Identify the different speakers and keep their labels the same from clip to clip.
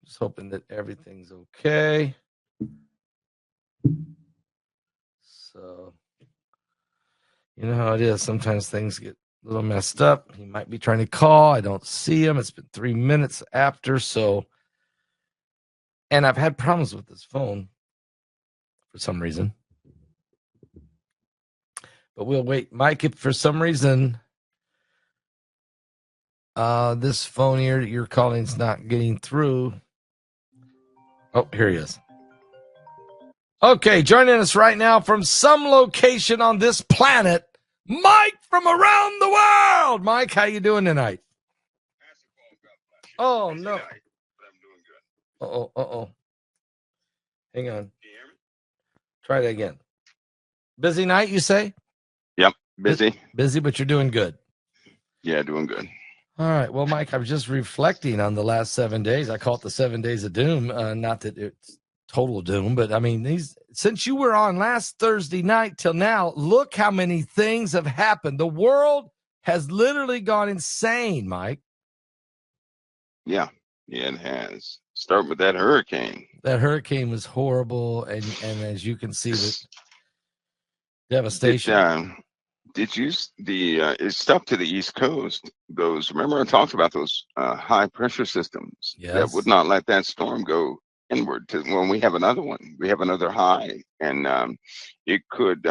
Speaker 1: Just hoping that everything's okay. So, you know how it is. Sometimes things get a little messed up. He might be trying to call. I don't see him. It's been 3 minutes after. So, and I've had problems with this phone for some reason. But we'll wait. Mike, if for some reason this phone here that you're calling is not getting through. Oh, here he is. Okay, joining us right now from some location on this planet, Mike from around the world. Mike, how you doing tonight? Oh, no. Uh-oh. Hang on. Try that again. Busy night, you say?
Speaker 2: Yep, busy.
Speaker 1: Busy, but you're doing good.
Speaker 2: Yeah, doing good.
Speaker 1: All right. Well, Mike, I was just reflecting on the last 7 days. I call it the 7 days of doom. Not that it's total doom, but I mean, since you were on last Thursday night till now, look how many things have happened. The world has literally gone insane, Mike.
Speaker 2: Yeah, it has. Start with that hurricane.
Speaker 1: That hurricane was horrible, and as you can see, the devastation.
Speaker 2: Did you it stuck to the East Coast? Remember I talked about those high pressure systems that would not let that storm go inward. When we have another one, we have another high, and it could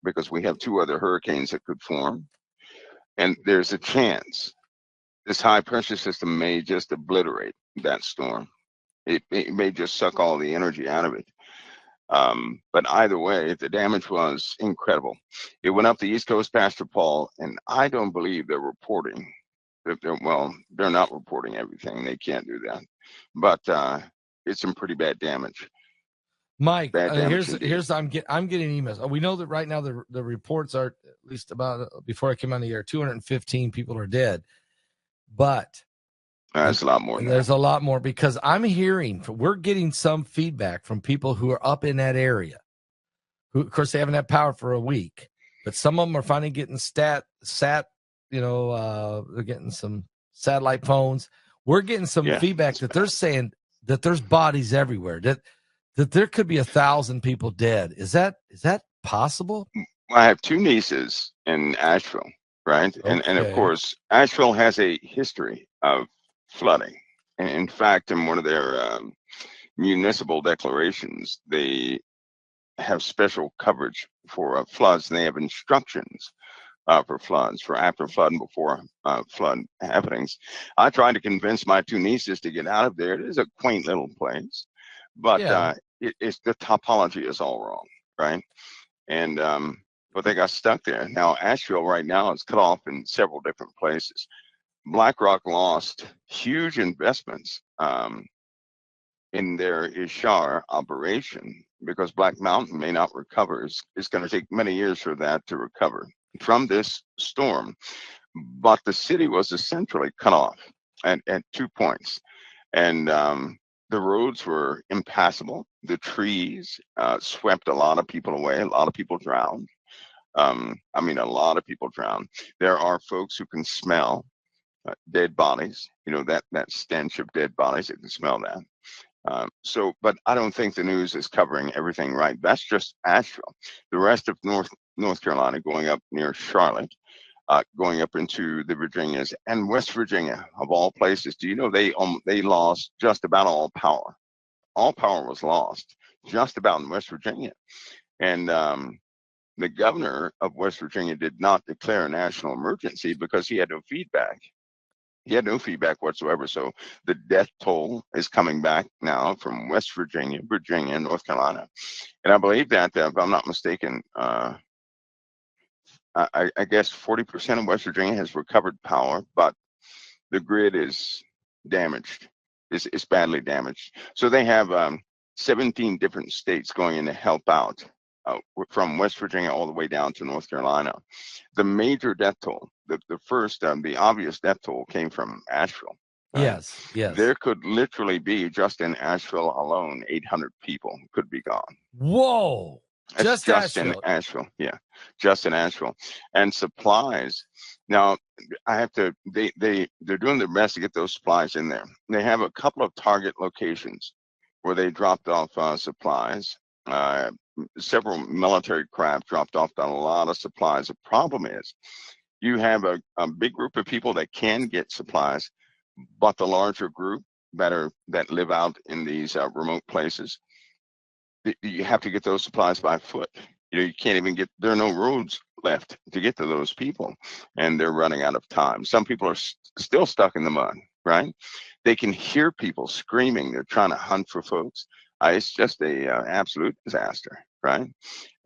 Speaker 2: because we have two other hurricanes that could form, and there's a chance this high pressure system may just obliterate that storm. It may just suck all the energy out of it. But either way, the damage was incredible. It went up the East Coast, Pastor Paul, and I don't believe they're reporting. They're not reporting everything. They can't do that. But it's some pretty bad damage.
Speaker 1: Mike, here's I'm getting emails. We know that right now the reports are, at least about before I came on the air, 215 people are dead. But
Speaker 2: there's a lot more.
Speaker 1: There's a lot more, because we're getting some feedback from people who are up in that area, who, of course, they haven't had power for a week, but some of them are finally getting they're getting some satellite phones. We're getting some feedback that they're saying that there's bodies everywhere, that there could be 1,000 people dead. Is that possible?
Speaker 2: I have two nieces in Asheville, right? Okay. And of course, Asheville has a history of flooding. And in fact, in one of their municipal declarations, they have special coverage for floods, and they have instructions for floods, for after flood and before flood happenings. I tried to convince my two nieces to get out of there. It is a quaint little place, but it's the topology is all wrong, right? And but they got stuck there. Now Asheville right now is cut off in several different places. BlackRock lost huge investments in their Ishar operation because Black Mountain may not recover. It's going to take many years for that to recover from this storm. But the city was essentially cut off at 2 points. And the roads were impassable. The trees swept a lot of people away. A lot of people drowned. A lot of people drowned. There are folks who can smell dead bodies, that stench of dead bodies. They can smell that. But I don't think the news is covering everything right. That's just Asheville. The rest of North Carolina, going up near Charlotte, going up into the Virginias and West Virginia, of all places. Do you know they lost just about all power? All power was lost just about in West Virginia. And the governor of West Virginia did not declare a national emergency because he had no feedback. He had no feedback whatsoever. So the death toll is coming back now from West Virginia, North Carolina. And I believe that, if I'm not mistaken, I guess 40% of West Virginia has recovered power, but the grid is damaged. It's badly damaged. So they have 17 different states going in to help out from West Virginia all the way down to North Carolina. The major death toll, the obvious death toll came from Asheville.
Speaker 1: Yes.
Speaker 2: There could literally be, just in Asheville alone, 800 people could be gone.
Speaker 1: Whoa.
Speaker 2: It's
Speaker 1: Just
Speaker 2: just in
Speaker 1: Asheville.
Speaker 2: Asheville. Yeah, just in Asheville. And supplies. Now, they're doing their best to get those supplies in there. They have a couple of target locations where they dropped off supplies. Uh, Several military craft dropped off a lot of supplies. The problem is you have a big group of people that can get supplies, but the larger group that live out in these remote places, you have to get those supplies by foot. You can't even get, there are no roads left to get to those people, and they're running out of time. Some people are still stuck in the mud, right? They can hear people screaming. They're trying to hunt for folks. It's just a absolute disaster, right?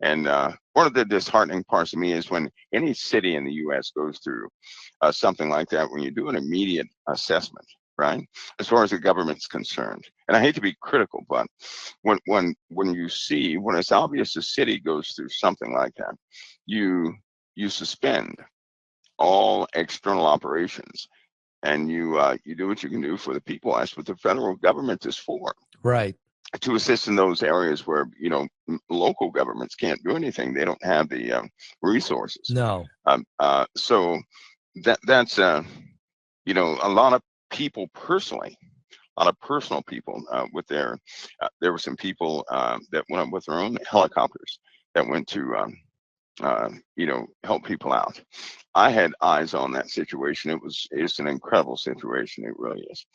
Speaker 2: And one of the disheartening parts of me is when any city in the U.S. goes through something like that, when you do an immediate assessment, right, as far as the government's concerned. And I hate to be critical, but when it's obvious the city goes through something like that, you suspend all external operations, and you do what you can do for the people. That's what the federal government is for.
Speaker 1: Right.
Speaker 2: To assist in those areas where local governments can't do anything. They don't have the resources.
Speaker 1: No.
Speaker 2: So that's a lot of people personally, a lot of personal people with their. There were some people that went up with their own helicopters that went to help people out. I had eyes on that situation. It's an incredible situation. It really is.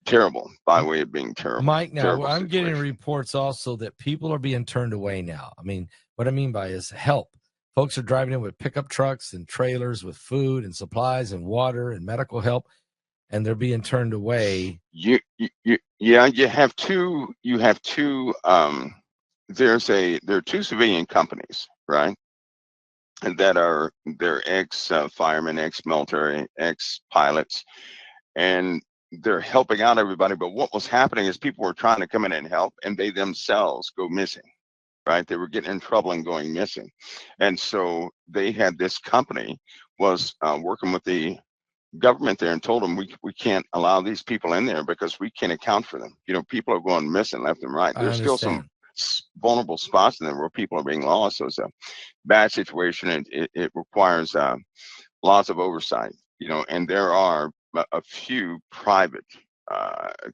Speaker 2: Terrible, by way of being terrible.
Speaker 1: Mike, now
Speaker 2: terrible
Speaker 1: I'm
Speaker 2: situation.
Speaker 1: getting reports also that people are being turned away now. I mean, what I mean by is help. Folks are driving in with pickup trucks and trailers with food and supplies and water and medical help, and they're being turned away.
Speaker 2: You have two. There are two civilian companies, right? They're ex firemen, ex military, ex pilots, and they're helping out everybody. But what was happening is people were trying to come in and help, and they themselves go missing, right? They were getting in trouble and going missing. And so they had this company was working with the government there and told them we can't allow these people in there because we can't account for them. People are going missing left and right. There's still some vulnerable spots in there where people are being lost. So it's a bad situation, and it requires lots of oversight, and there are a few private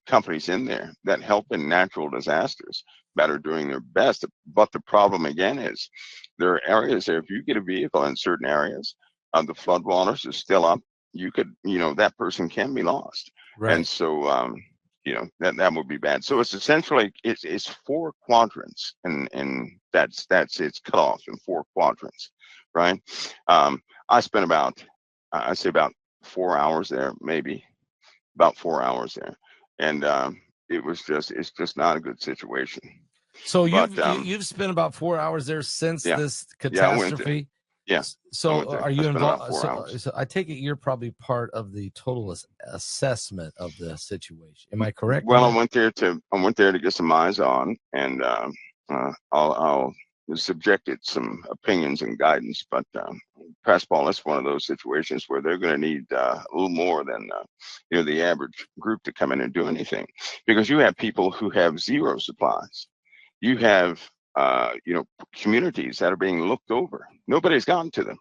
Speaker 2: companies in there that help in natural disasters that are doing their best. But the problem again is there are areas there, if you get a vehicle in certain areas, the floodwaters are still up, you could, that person can be lost. Right. And so, that would be bad. So it's essentially, it's four quadrants, and that's it's cut off in four quadrants, right? I spent I'd say about 4 hours there, maybe about 4 hours there. And it's just not a good situation.
Speaker 1: So you've spent about 4 hours there since this catastrophe?
Speaker 2: Yeah.
Speaker 1: So are you involved? So I take it you're probably part of the total assessment of the situation. Am I correct?
Speaker 2: Well, I went there to get some eyes on, and I'll subjected some opinions and guidance, but press ball is one of those situations where they're going to need a little more than the average group to come in and do anything, because you have people who have zero supplies. You have communities that are being looked over. Nobody's gotten to them.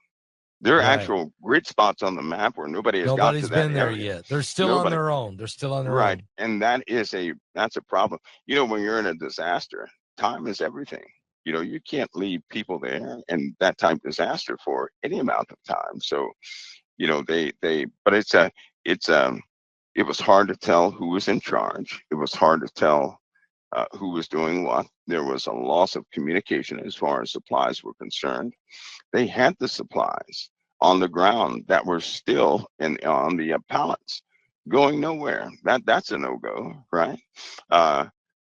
Speaker 2: There are actual grid spots on the map where nobody's got to that
Speaker 1: been there
Speaker 2: area.
Speaker 1: yet. They're still on their own. They're still on their own.
Speaker 2: Right, and that's a problem. When you're in a disaster, time is everything. You can't leave people there in that type of disaster for any amount of time. So, but it was hard to tell who was in charge. It was hard to tell who was doing what. There was a loss of communication as far as supplies were concerned. They had the supplies on the ground that were still on the pallets, going nowhere. That's a no-go, right?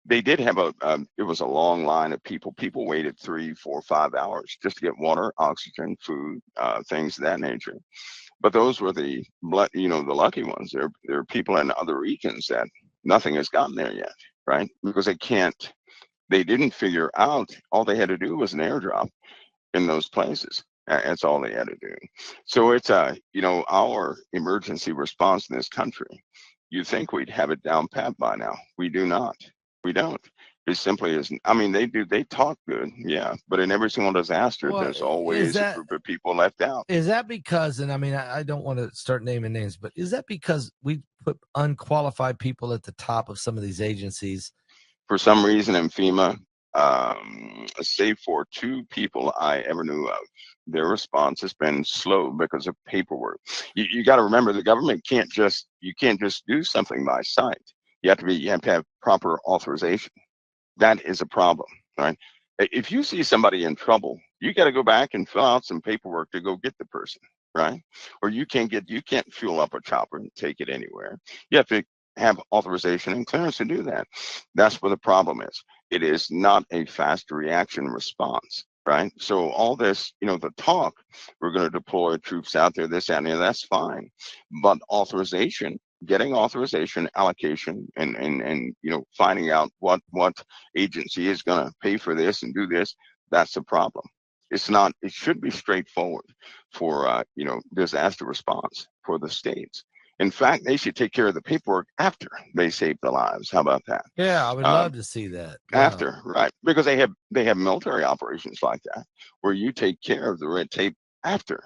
Speaker 2: They did have it was a long line of people. People waited 3, 4, 5 hours just to get water, oxygen, food, things of that nature. But those were the lucky ones. There are people in other regions that nothing has gotten there yet, right? Because they didn't figure out, all they had to do was an airdrop in those places. That's all they had to do. So it's our emergency response in this country, you'd think we'd have it down pat by now. We do not. We don't. It simply isn't. I mean, they talk good, yeah, but in every single disaster,
Speaker 1: Well,
Speaker 2: there's always a group of people left out.
Speaker 1: Is that because, and I mean, I don't want to start naming names, but is that because we put unqualified people at the top of some of these agencies?
Speaker 2: For some reason in FEMA, save for 2 people I ever knew of, their response has been slow because of paperwork. You got to remember, the government can't just do something by sight. You have to have proper authorization. That is a problem, right? If you see somebody in trouble, you got to go back and fill out some paperwork to go get the person, right? Or you can't fuel up a chopper and take it anywhere. You have to have authorization and clearance to do that. That's where the problem is. It is not a fast reaction response, right? So all this, the talk, we're going to deploy troops out there, this, that, and that's fine. But getting authorization, allocation, and finding out what agency is going to pay for this and do this, that's the problem. It's not. It should be straightforward for disaster response for the states. In fact, they should take care of the paperwork after they save the lives. How about that?
Speaker 1: Yeah, I would love to see that.
Speaker 2: Yeah. After, right? Because they have military operations like that where you take care of the red tape after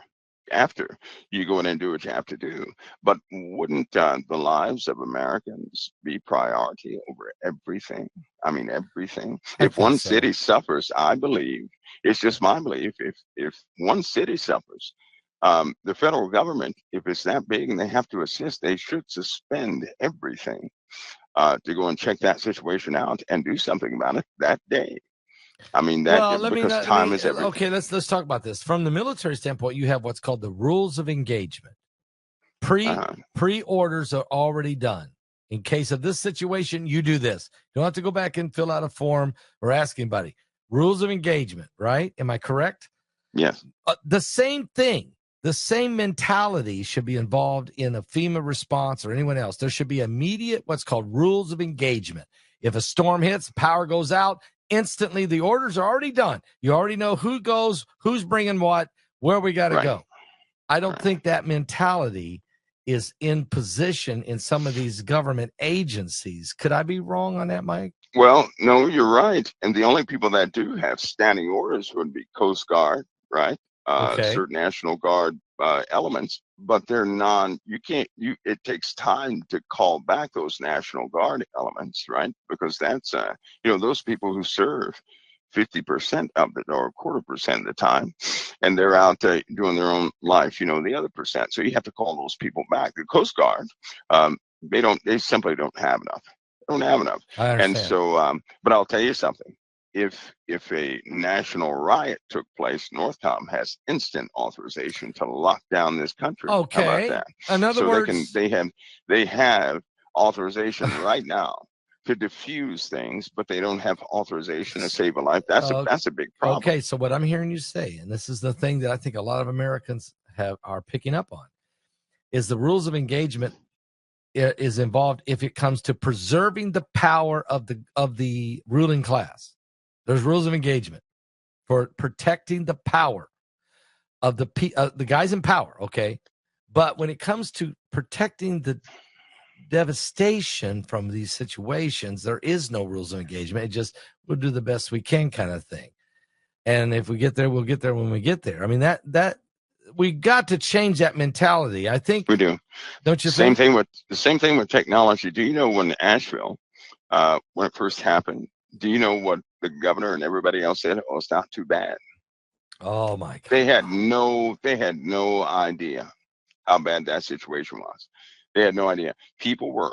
Speaker 2: you go in and do what you have to do. But wouldn't the lives of Americans be priority over everything? I mean, everything. If one city suffers, I believe, it's just my belief, if one city suffers, the federal government, if it's that big and they have to assist, they should suspend everything to go and check that situation out and do something about it that day. I mean, time is everything.
Speaker 1: Okay, let's talk about this. From the military standpoint, you have what's called the rules of engagement. Pre-orders are already done. In case of this situation, you do this. You don't have to go back and fill out a form or ask anybody. Rules of engagement, right? Am I correct?
Speaker 2: Yes.
Speaker 1: The same thing. The same mentality should be involved in a FEMA response or anyone else. There should be immediate what's called rules of engagement. If a storm hits, power goes out, instantly the orders are already done. You already know who goes, who's bringing what, where we got to go. I don't think that mentality is in position in some of these government agencies. Could I be wrong on that, Mike?
Speaker 2: Well, no, you're right. And the only people that do have standing orders would be Coast Guard, right? Certain National Guard elements, but they're it takes time to call back those National Guard elements, right? Because that's, those people who serve 50% of it or a quarter percent of the time, and they're out doing their own life, the other percent. So you have to call those people back. The Coast Guard, they simply don't have enough. They don't have enough.
Speaker 1: I understand.
Speaker 2: And so, but I'll tell you something. If a national riot took place, Northcom has instant authorization to lock down this country.
Speaker 1: Okay.
Speaker 2: How about that?
Speaker 1: In other words,
Speaker 2: they have authorization right now to diffuse things, but they don't have authorization to save a life. That's a big problem.
Speaker 1: Okay, so what I'm hearing you say, and this is the thing that I think a lot of Americans are picking up on, is the rules of engagement is involved if it comes to preserving the power of the ruling class. There's rules of engagement for protecting the power of the guys in power, okay? But when it comes to protecting the devastation from these situations, there is no rules of engagement. It just, we'll do the best we can kind of thing. And if we get there, we'll get there when we get there. I mean, that we got to change that mentality. I think
Speaker 2: we do.
Speaker 1: Don't you
Speaker 2: think? The same thing with technology. Do you know when Asheville, when it first happened, do you know what the governor and everybody else said? Oh, it's not too bad.
Speaker 1: Oh my God.
Speaker 2: They had no idea how bad that situation was. They had no idea. People were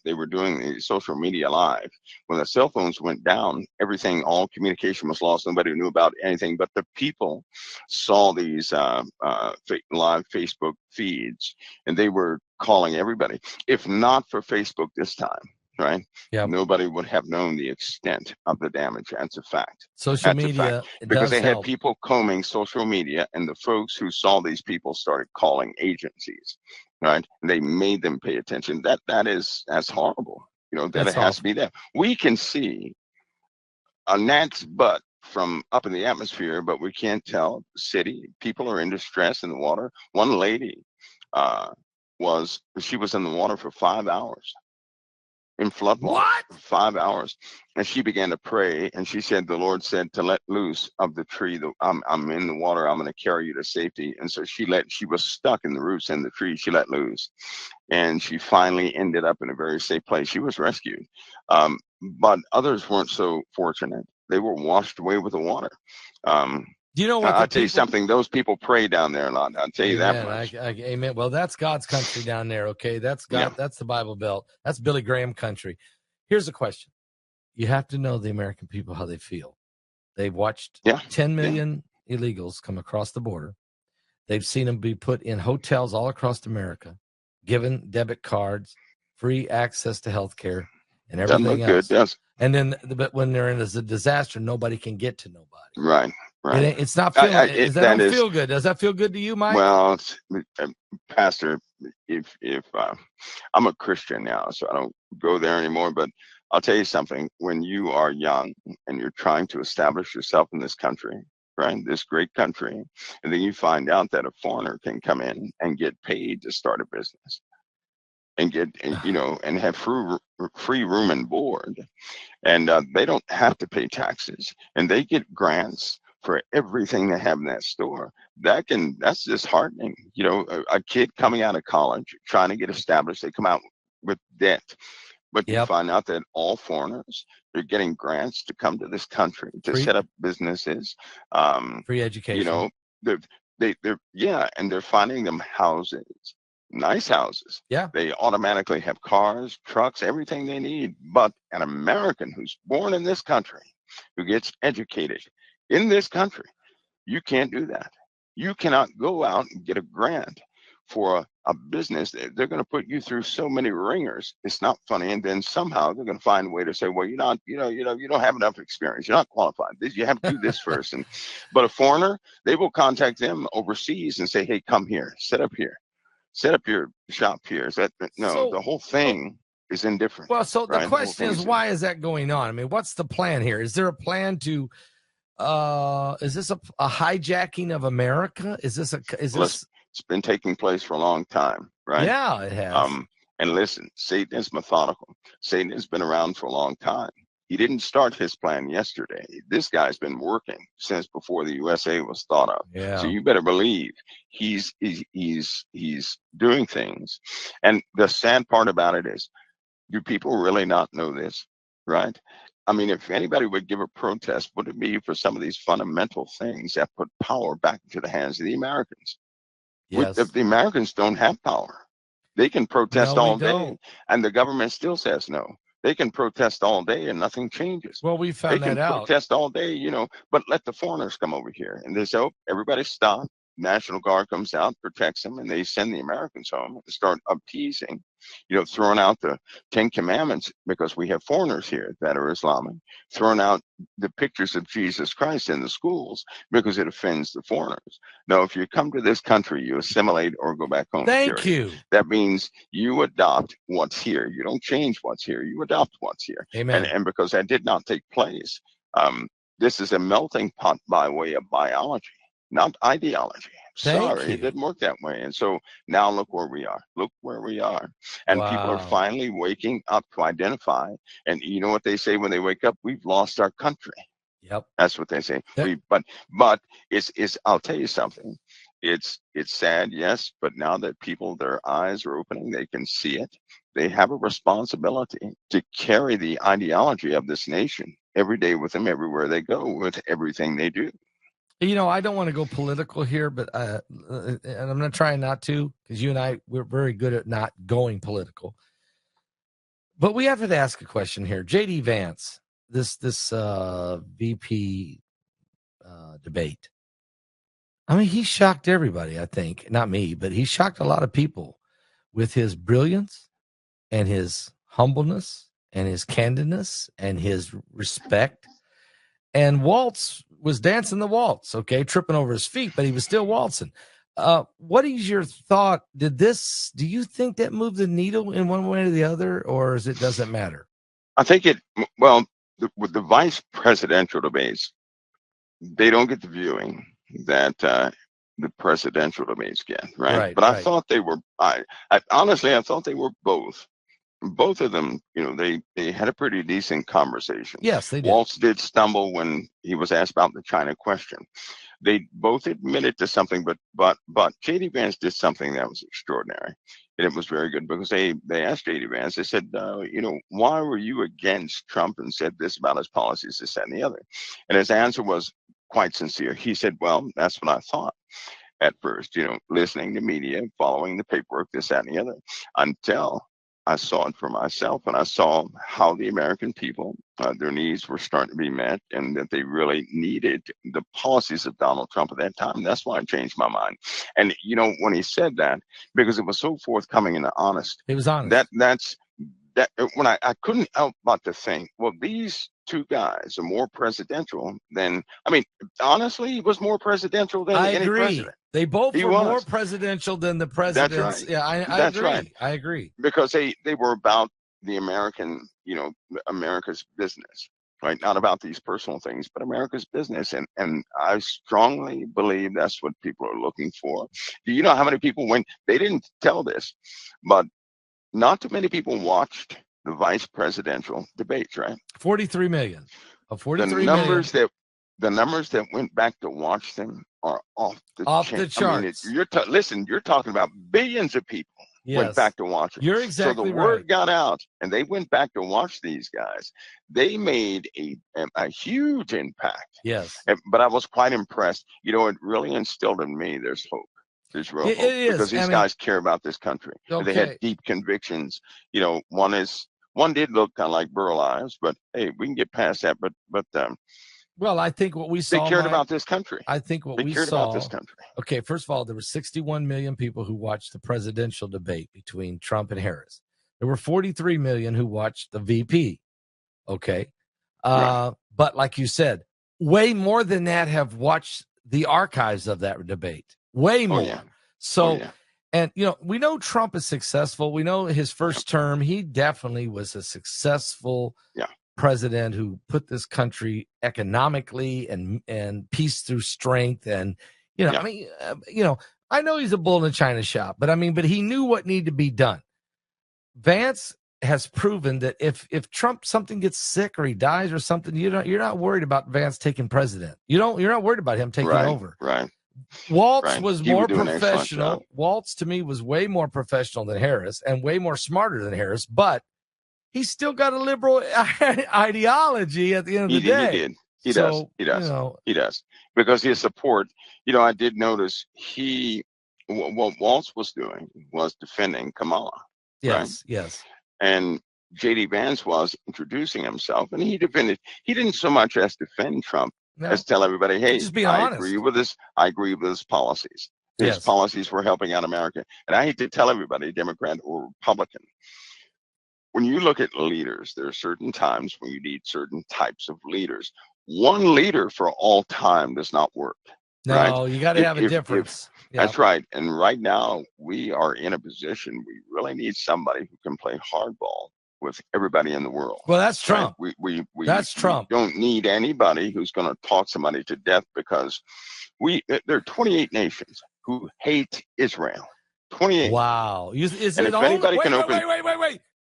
Speaker 2: they were doing the social media live. When the cell phones went down, all communication was lost. Nobody knew about anything, but the people saw these live Facebook feeds, and they were calling everybody. If not for Facebook this time, right? Yep. Nobody would have known the extent of the damage. That's a fact.
Speaker 1: Social media,
Speaker 2: because they had people combing social media, and the folks who saw these people started calling agencies, right? And they made them pay attention. That's horrible. It has to be there. We can see a gnat's butt from up in the atmosphere, but we can't tell the city. People are in distress in the water. One lady was in the water for 5 hours. in flood water
Speaker 1: What?
Speaker 2: for 5 hours. And she began to pray, and she said, the Lord said to let loose of the tree. I'm in the water. I'm going to carry you to safety. And so she was stuck in the roots in the tree. She let loose, and she finally ended up in a very safe place. She was rescued. But others weren't so fortunate. They were washed away with the water.
Speaker 1: Do you know what?
Speaker 2: I'll tell you something. Those people pray down there a lot. I'll tell you that much.
Speaker 1: Amen. Well, that's God's country down there. Okay, that's God. Yeah. That's the Bible Belt. That's Billy Graham country. Here's a question: you have to know the American people how they feel. They've watched 10 million illegals come across the border. They've seen them be put in hotels all across America, given debit cards, free access to health care, and everything else.
Speaker 2: Good, yes.
Speaker 1: And then, but when they're in a disaster, nobody can get to nobody.
Speaker 2: Right. Right.
Speaker 1: It's not feeling. That don't feel good. Does that feel good to you, Mike?
Speaker 2: Well, Pastor, if I'm a Christian now, so I don't go there anymore. But I'll tell you something. When you are young and you're trying to establish yourself in this country, right, this great country, and then you find out that a foreigner can come in and get paid to start a business, and get and have free room and board, and they don't have to pay taxes, and they get grants for everything they have in that store. That's disheartening. A kid coming out of college trying to get established, they come out with debt, but you find out that all foreigners are getting grants to come to this country to set up businesses,
Speaker 1: free education.
Speaker 2: And they're finding them houses, nice houses.
Speaker 1: Yeah.
Speaker 2: They automatically have cars, trucks, everything they need. But an American who's born in this country, who gets educated in this country, you can't do that. You cannot go out and get a grant for a business. They're going to put you through so many ringers. It's not funny. And then somehow they're going to find a way to say, well, you don't have enough experience. You're not qualified. You have to do this first. But a foreigner, they will contact them overseas and say, hey, come here, set up your shop here. The whole thing is indifferent.
Speaker 1: Well, so the question is, why is that going on? I mean, what's the plan here? Is there a plan to, is this a hijacking of America?
Speaker 2: It's been taking place for a long time, right?
Speaker 1: Yeah, it has.
Speaker 2: And listen, Satan is methodical. Satan has been around for a long time. He didn't start his plan yesterday. This guy's been working since before the USA was thought of.
Speaker 1: Yeah.
Speaker 2: So you better believe he's doing things. And the sad part about it is, do people really not know this, right? I mean, if anybody would give a protest, would it be for some of these fundamental things that put power back into the hands of the Americans?
Speaker 1: Yes.
Speaker 2: The Americans don't have power. They can protest all day, and the government still says no. They can protest all day and nothing changes.
Speaker 1: Well, we found that out.
Speaker 2: They can protest all day, but let the foreigners come over here. And they say, oh, everybody stop. National Guard comes out, protects them, and they send the Americans home and start appeasing, throwing out the 10 Commandments because we have foreigners here that are Islamic, throwing out the pictures of Jesus Christ in the schools because it offends the foreigners. Now, if you come to this country, you assimilate or go back home.
Speaker 1: Thank you.
Speaker 2: That means you adopt what's here. You don't change what's here. You adopt what's here.
Speaker 1: Amen.
Speaker 2: And because that did not take place, this is a melting pot by way of biology, not ideology. Sorry, it didn't work that way. And so now look where we are. Look where we are. And people are finally waking up to identify. And you know what they say when they wake up? We've lost our country.
Speaker 1: Yep.
Speaker 2: That's what they say. But it's I'll tell you something. It's sad, yes, but now that their eyes are opening, they can see it. They have a responsibility to carry the ideology of this nation every day with them everywhere they go, with everything they do.
Speaker 1: I don't want to go political here, but and I'm not trying not to, because you and we're very good at not going political. But we have to ask a question here. J.D. Vance, this VP debate. I mean, he shocked everybody, I think. Not me, but he shocked a lot of people with his brilliance and his humbleness and his candidness and his respect. And Waltz was dancing the waltz, okay, tripping over his feet, but he was still waltzing. What is your thought? Do you think that moved the needle in one way or the other, or doesn't matter?
Speaker 2: I think with the vice presidential debates, they don't get the viewing that the presidential debates get, right? But I thought they were, honestly, I thought they were both both of them, they had a pretty decent conversation.
Speaker 1: Yes, they did.
Speaker 2: Waltz did stumble when he was asked about the China question. They both admitted to something, but J.D. Vance did something that was extraordinary, and it was very good because they asked J.D. Vance. They said, why were you against Trump and said this about his policies, this, that, and the other? And his answer was quite sincere. He said, well, that's what I thought at first, listening to media, following the paperwork, this, that, and the other, until I saw it for myself, and I saw how the American people, their needs were starting to be met, and that they really needed the policies of Donald Trump at that time. That's why I changed my mind. And when he said that, because it was so forthcoming and honest,
Speaker 1: he was honest.
Speaker 2: That's when I couldn't help but to think, well, these two guys are more presidential than, honestly, he was more presidential than any president.
Speaker 1: They both were more presidential than the presidents.
Speaker 2: That's right.
Speaker 1: Yeah, I
Speaker 2: That's
Speaker 1: agree.
Speaker 2: right.
Speaker 1: I agree.
Speaker 2: Because they were about the American, America's business, right? Not about these personal things, but America's business. And I strongly believe that's what people are looking for. Do you know how many people went? They didn't tell this, but not too many people watched the vice presidential debates, right?
Speaker 1: 43 million. 43 million.
Speaker 2: The numbers that went back to watch them are off the
Speaker 1: charts.
Speaker 2: You're talking about billions of people went back to watch it.
Speaker 1: You're exactly
Speaker 2: right. So the word got out, and they went back to watch these guys. They made a huge impact.
Speaker 1: Yes.
Speaker 2: But I was quite impressed. It really instilled in me there's hope. There's real hope. Because these guys care about this country. Okay. They had deep convictions. One did look kind of like Burl Ives, but hey, we can get past that. But
Speaker 1: well, I think what we saw,
Speaker 2: they cared about this country.
Speaker 1: I think what we
Speaker 2: cared
Speaker 1: saw
Speaker 2: about this country.
Speaker 1: Okay, first of all, there were 61 million people who watched the presidential debate between Trump and Harris. There were 43 million who watched the VP. Okay, right. But like you said, way more than that have watched the archives of that debate. Way more.
Speaker 2: Yeah.
Speaker 1: So. And, we know Trump is successful. We know his first term, he definitely was a successful president who put this country economically and peace through strength. And, I know he's a bull in a china shop, but he knew what needed to be done. Vance has proven that if Trump, something gets sick or he dies or something, you're not worried about Vance taking president. You're not worried about him taking over.
Speaker 2: Right.
Speaker 1: Waltz was more professional. Waltz, to me, was way more professional than Harris and way more smarter than Harris, but he's still got a liberal ideology at the end of the day.
Speaker 2: He does. He does. Because his support, I did notice what Waltz was doing was defending Kamala.
Speaker 1: Yes,
Speaker 2: right?
Speaker 1: Yes.
Speaker 2: And J.D. Vance was introducing himself, and he didn't so much as defend Trump, as tell everybody, hey,
Speaker 1: just be honest.
Speaker 2: I agree with his policies. His policies were helping out America. And I hate to tell everybody, Democrat or Republican, when you look at leaders, there are certain times when you need certain types of leaders. One leader for all time does not work.
Speaker 1: No,
Speaker 2: right?
Speaker 1: You got to have a difference.
Speaker 2: That's right. And right now, we are in a position we really need somebody who can play hardball with everybody in the world.
Speaker 1: Well, that's Trump.
Speaker 2: Right? We
Speaker 1: Trump.
Speaker 2: Don't need anybody who's going to talk somebody to death, because there are 28 nations who hate Israel. 28.
Speaker 1: Wow.
Speaker 2: Wait.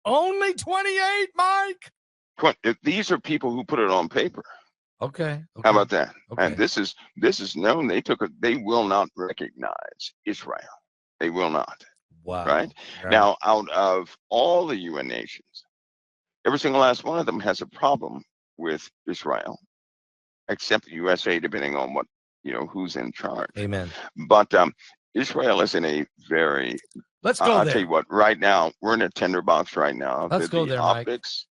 Speaker 1: Only 28, Mike?
Speaker 2: These are people who put it on paper.
Speaker 1: Okay.
Speaker 2: How about that?
Speaker 1: Okay.
Speaker 2: And this is known. They will not recognize Israel. They will not.
Speaker 1: Wow.
Speaker 2: Right? Now, out of all the UN nations, every single last one of them has a problem with Israel, except the USA, depending on what, who's in charge.
Speaker 1: Amen.
Speaker 2: But Israel is in a very,
Speaker 1: let's go there.
Speaker 2: I'll tell you what, right now, we're in a tinderbox right now.
Speaker 1: Let's go there,
Speaker 2: optics,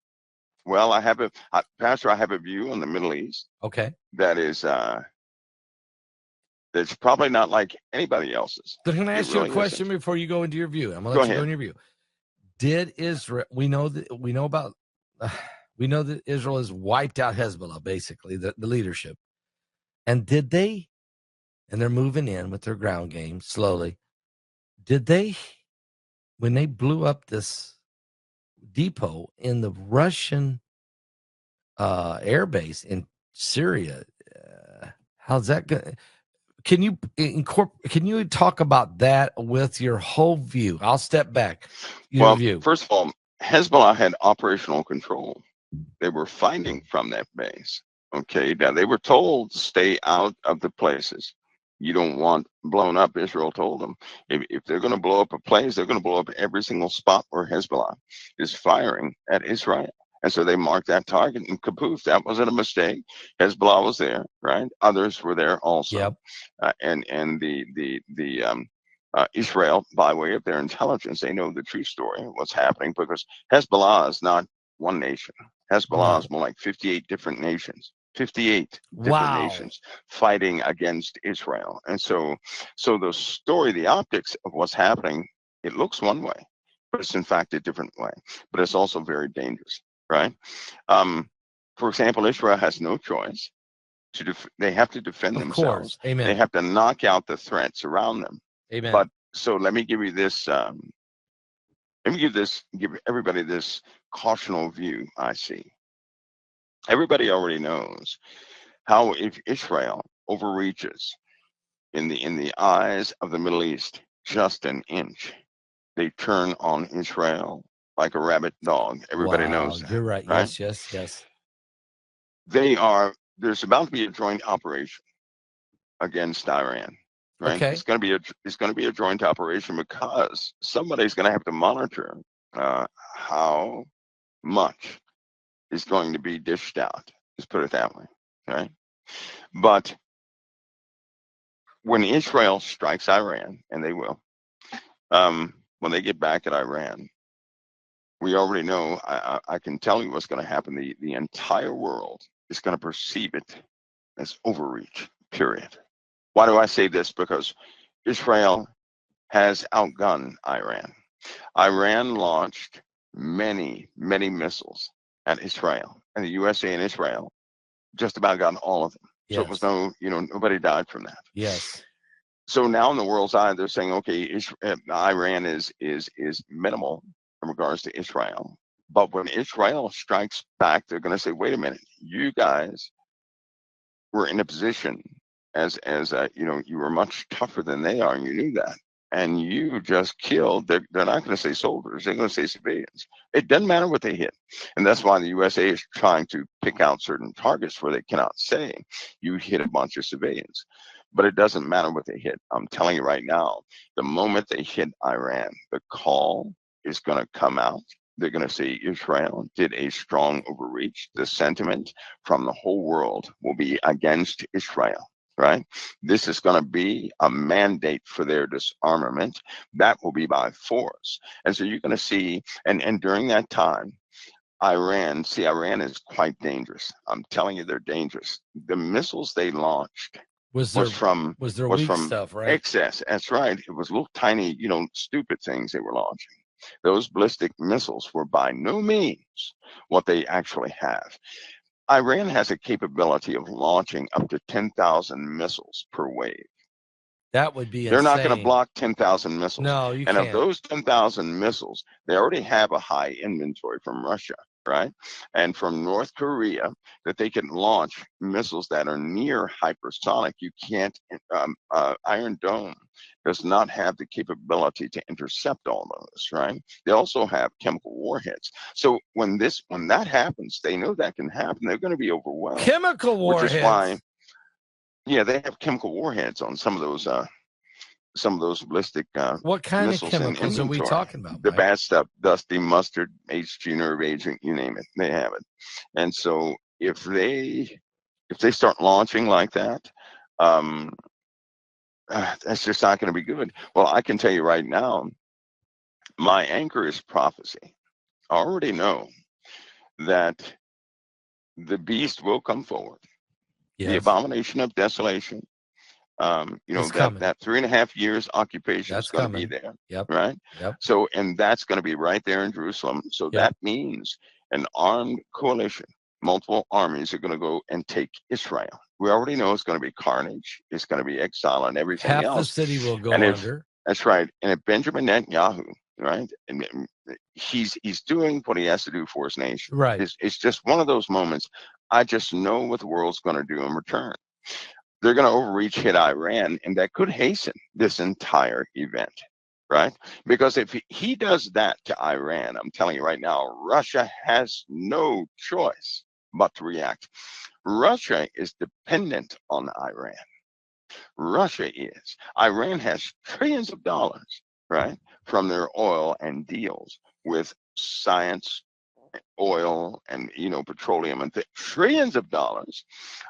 Speaker 2: Mike. Well, Pastor, I have a view on the Middle East.
Speaker 1: Okay.
Speaker 2: That is, that's probably not like anybody else's.
Speaker 1: But can I ask you a question before you go into your view? I'm going to let you go into your view. Did Israel, we know that Israel has wiped out Hezbollah, basically, the leadership. And did they, and they're moving in with their ground game slowly, did they, when they blew up this depot in the Russian air base in Syria, how's that going? Can you talk about that with your whole view? I'll step back. Your view.
Speaker 2: First of all, Hezbollah had operational control. They were fighting from that base. Okay, now they were told to stay out of the places you don't want blown up. Israel told them if they're going to blow up a place, they're going to blow up every single spot where Hezbollah is firing at Israel. And so they marked that target, and kapoof, that wasn't a mistake. Hezbollah was there, right? Others were there also.
Speaker 1: Yep.
Speaker 2: And Israel, by way of their intelligence, they know the true story of what's happening, because Hezbollah is not one nation. Hezbollah is more like 58 different nations. 58 different nations fighting against Israel. And so the story, the optics of what's happening, it looks one way, but it's in fact a different way. But it's also very dangerous, right? For example, Israel has no choice. They have to defend themselves.
Speaker 1: Amen.
Speaker 2: They have to knock out the threats around them.
Speaker 1: Amen.
Speaker 2: But so let me give you this. Let me give everybody this cautional view I see. Everybody already knows how if Israel overreaches in the eyes of the Middle East just an inch, they turn on Israel like a rabid dog. Everybody knows that.
Speaker 1: You're right. Yes.
Speaker 2: There's about to be a joint operation against Iran. Right?
Speaker 1: Okay.
Speaker 2: It's going to be a joint operation, because somebody's going to have to monitor how much is going to be dished out. Let's put it that way, right? But when Israel strikes Iran, and they will, when they get back at Iran, we already know. I can tell you what's going to happen. The entire world is going to perceive it as overreach. Period. Why do I say this? Because Israel has outgunned Iran. Iran launched many missiles at Israel, and the USA and Israel just about got all of them.
Speaker 1: Yes.
Speaker 2: So it was nobody died from that.
Speaker 1: Yes.
Speaker 2: So now in the world's eye, they're saying, okay, Iran is minimal in regards to Israel. But when Israel strikes back, they're going to say, wait a minute, you guys were in a position as you were much tougher than they are, and you knew that. And you just killed, they're not going to say soldiers, they're going to say civilians. It doesn't matter what they hit. And that's why the USA is trying to pick out certain targets where they cannot say you hit a bunch of civilians. But it doesn't matter what they hit. I'm telling you right now, the moment they hit Iran, the call is going to come out. They're going to say Israel did a strong overreach. The sentiment from the whole world will be against Israel. Right? This is going to be a mandate for their disarmament. That will be by force. And so you're going to see, and during that time, Iran is quite dangerous. I'm telling you, they're dangerous. The missiles they launched was from
Speaker 1: stuff, right?
Speaker 2: Excess. That's right. It was little tiny, stupid things they were launching. Those ballistic missiles were by no means what they actually have. Iran has a capability of launching up to 10,000 missiles per wave.
Speaker 1: That would be
Speaker 2: They're
Speaker 1: insane.
Speaker 2: not going to block 10,000 missiles.
Speaker 1: No, you
Speaker 2: can't.
Speaker 1: And
Speaker 2: of those 10,000 missiles, they already have a high inventory from Russia, right? And from North Korea, that they can launch missiles that are near hypersonic. You can't, Iron Dome does not have the capability to intercept all those, right? They also have chemical warheads. So when that happens, they know that can happen. They're going to be overwhelmed.
Speaker 1: Chemical warheads.
Speaker 2: Which is why, they have chemical warheads on some of those ballistic
Speaker 1: what kind
Speaker 2: missiles
Speaker 1: of chemicals are we talking about,
Speaker 2: the
Speaker 1: Mike?
Speaker 2: bad stuff, dusty mustard, HG nerve agent, you name it, they have it. And so if they start launching like that, that's just not going to be good. Well, I can tell you right now, my anchor is prophecy. I already know that the beast will come forward.
Speaker 1: Yes.
Speaker 2: The abomination of desolation. That 3.5 years occupation is going to be there.
Speaker 1: Yep.
Speaker 2: Right.
Speaker 1: Yep.
Speaker 2: So, and that's going to be right there in Jerusalem. So that means an armed coalition, multiple armies are going to go and take Israel. We already know it's going to be carnage. It's going to be exile and everything else.
Speaker 1: Half the city will go under.
Speaker 2: That's right. And if Benjamin Netanyahu, right, and he's doing what he has to do for his nation.
Speaker 1: Right.
Speaker 2: It's just one of those moments. I just know what the world's going to do in return. They're going to overreach, hit Iran, and that could hasten this entire event. right? Because if he does that to Iran, I'm telling you right now, Russia has no choice but to react. Russia is dependent on Iran. Russia is. Iran has trillions of dollars, right, from their oil and deals with science, oil, and petroleum, and trillions of dollars.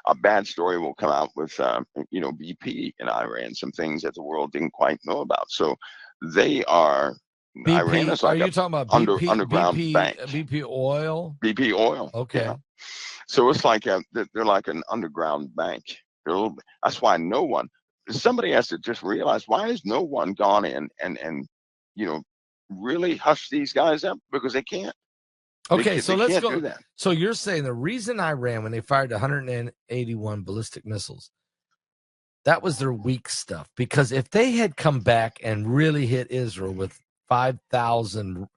Speaker 2: A bad story will come out with BP in Iran, some things that the world didn't quite know about. So they are. Iran
Speaker 1: BP?
Speaker 2: is
Speaker 1: Are
Speaker 2: like a
Speaker 1: you talking about BP?
Speaker 2: underground bank.
Speaker 1: BP oil?
Speaker 2: BP oil.
Speaker 1: Okay.
Speaker 2: Yeah. So it's like they're like an underground bank. That's why somebody has to just realize, why has no one gone in and you know really hush these guys up? Because they can't.
Speaker 1: Okay, so
Speaker 2: They
Speaker 1: let's
Speaker 2: can't
Speaker 1: go.
Speaker 2: do that.
Speaker 1: So you're saying the reason Iran, when they fired 181 ballistic missiles, that was their weak stuff. Because if they had come back and really hit Israel with 5,000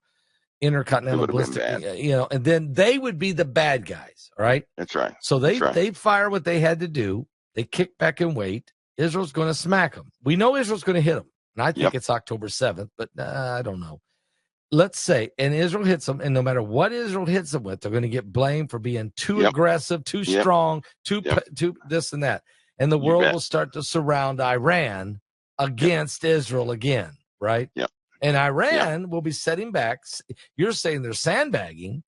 Speaker 1: intercontinental ballistic, and then they would be the bad guys. All right.
Speaker 2: That's right.
Speaker 1: So they fire what they had to do. They kick back and wait. Israel's going to smack them. We know Israel's going to hit them. And I think it's October 7th, but I don't know. Let's say, and Israel hits them, and no matter what Israel hits them with, they're going to get blamed for being too aggressive, too strong, too this and that. And the world will start to surround Iran against Israel again, right?
Speaker 2: Yep.
Speaker 1: And Iran will be setting back. You're saying they're sandbagging.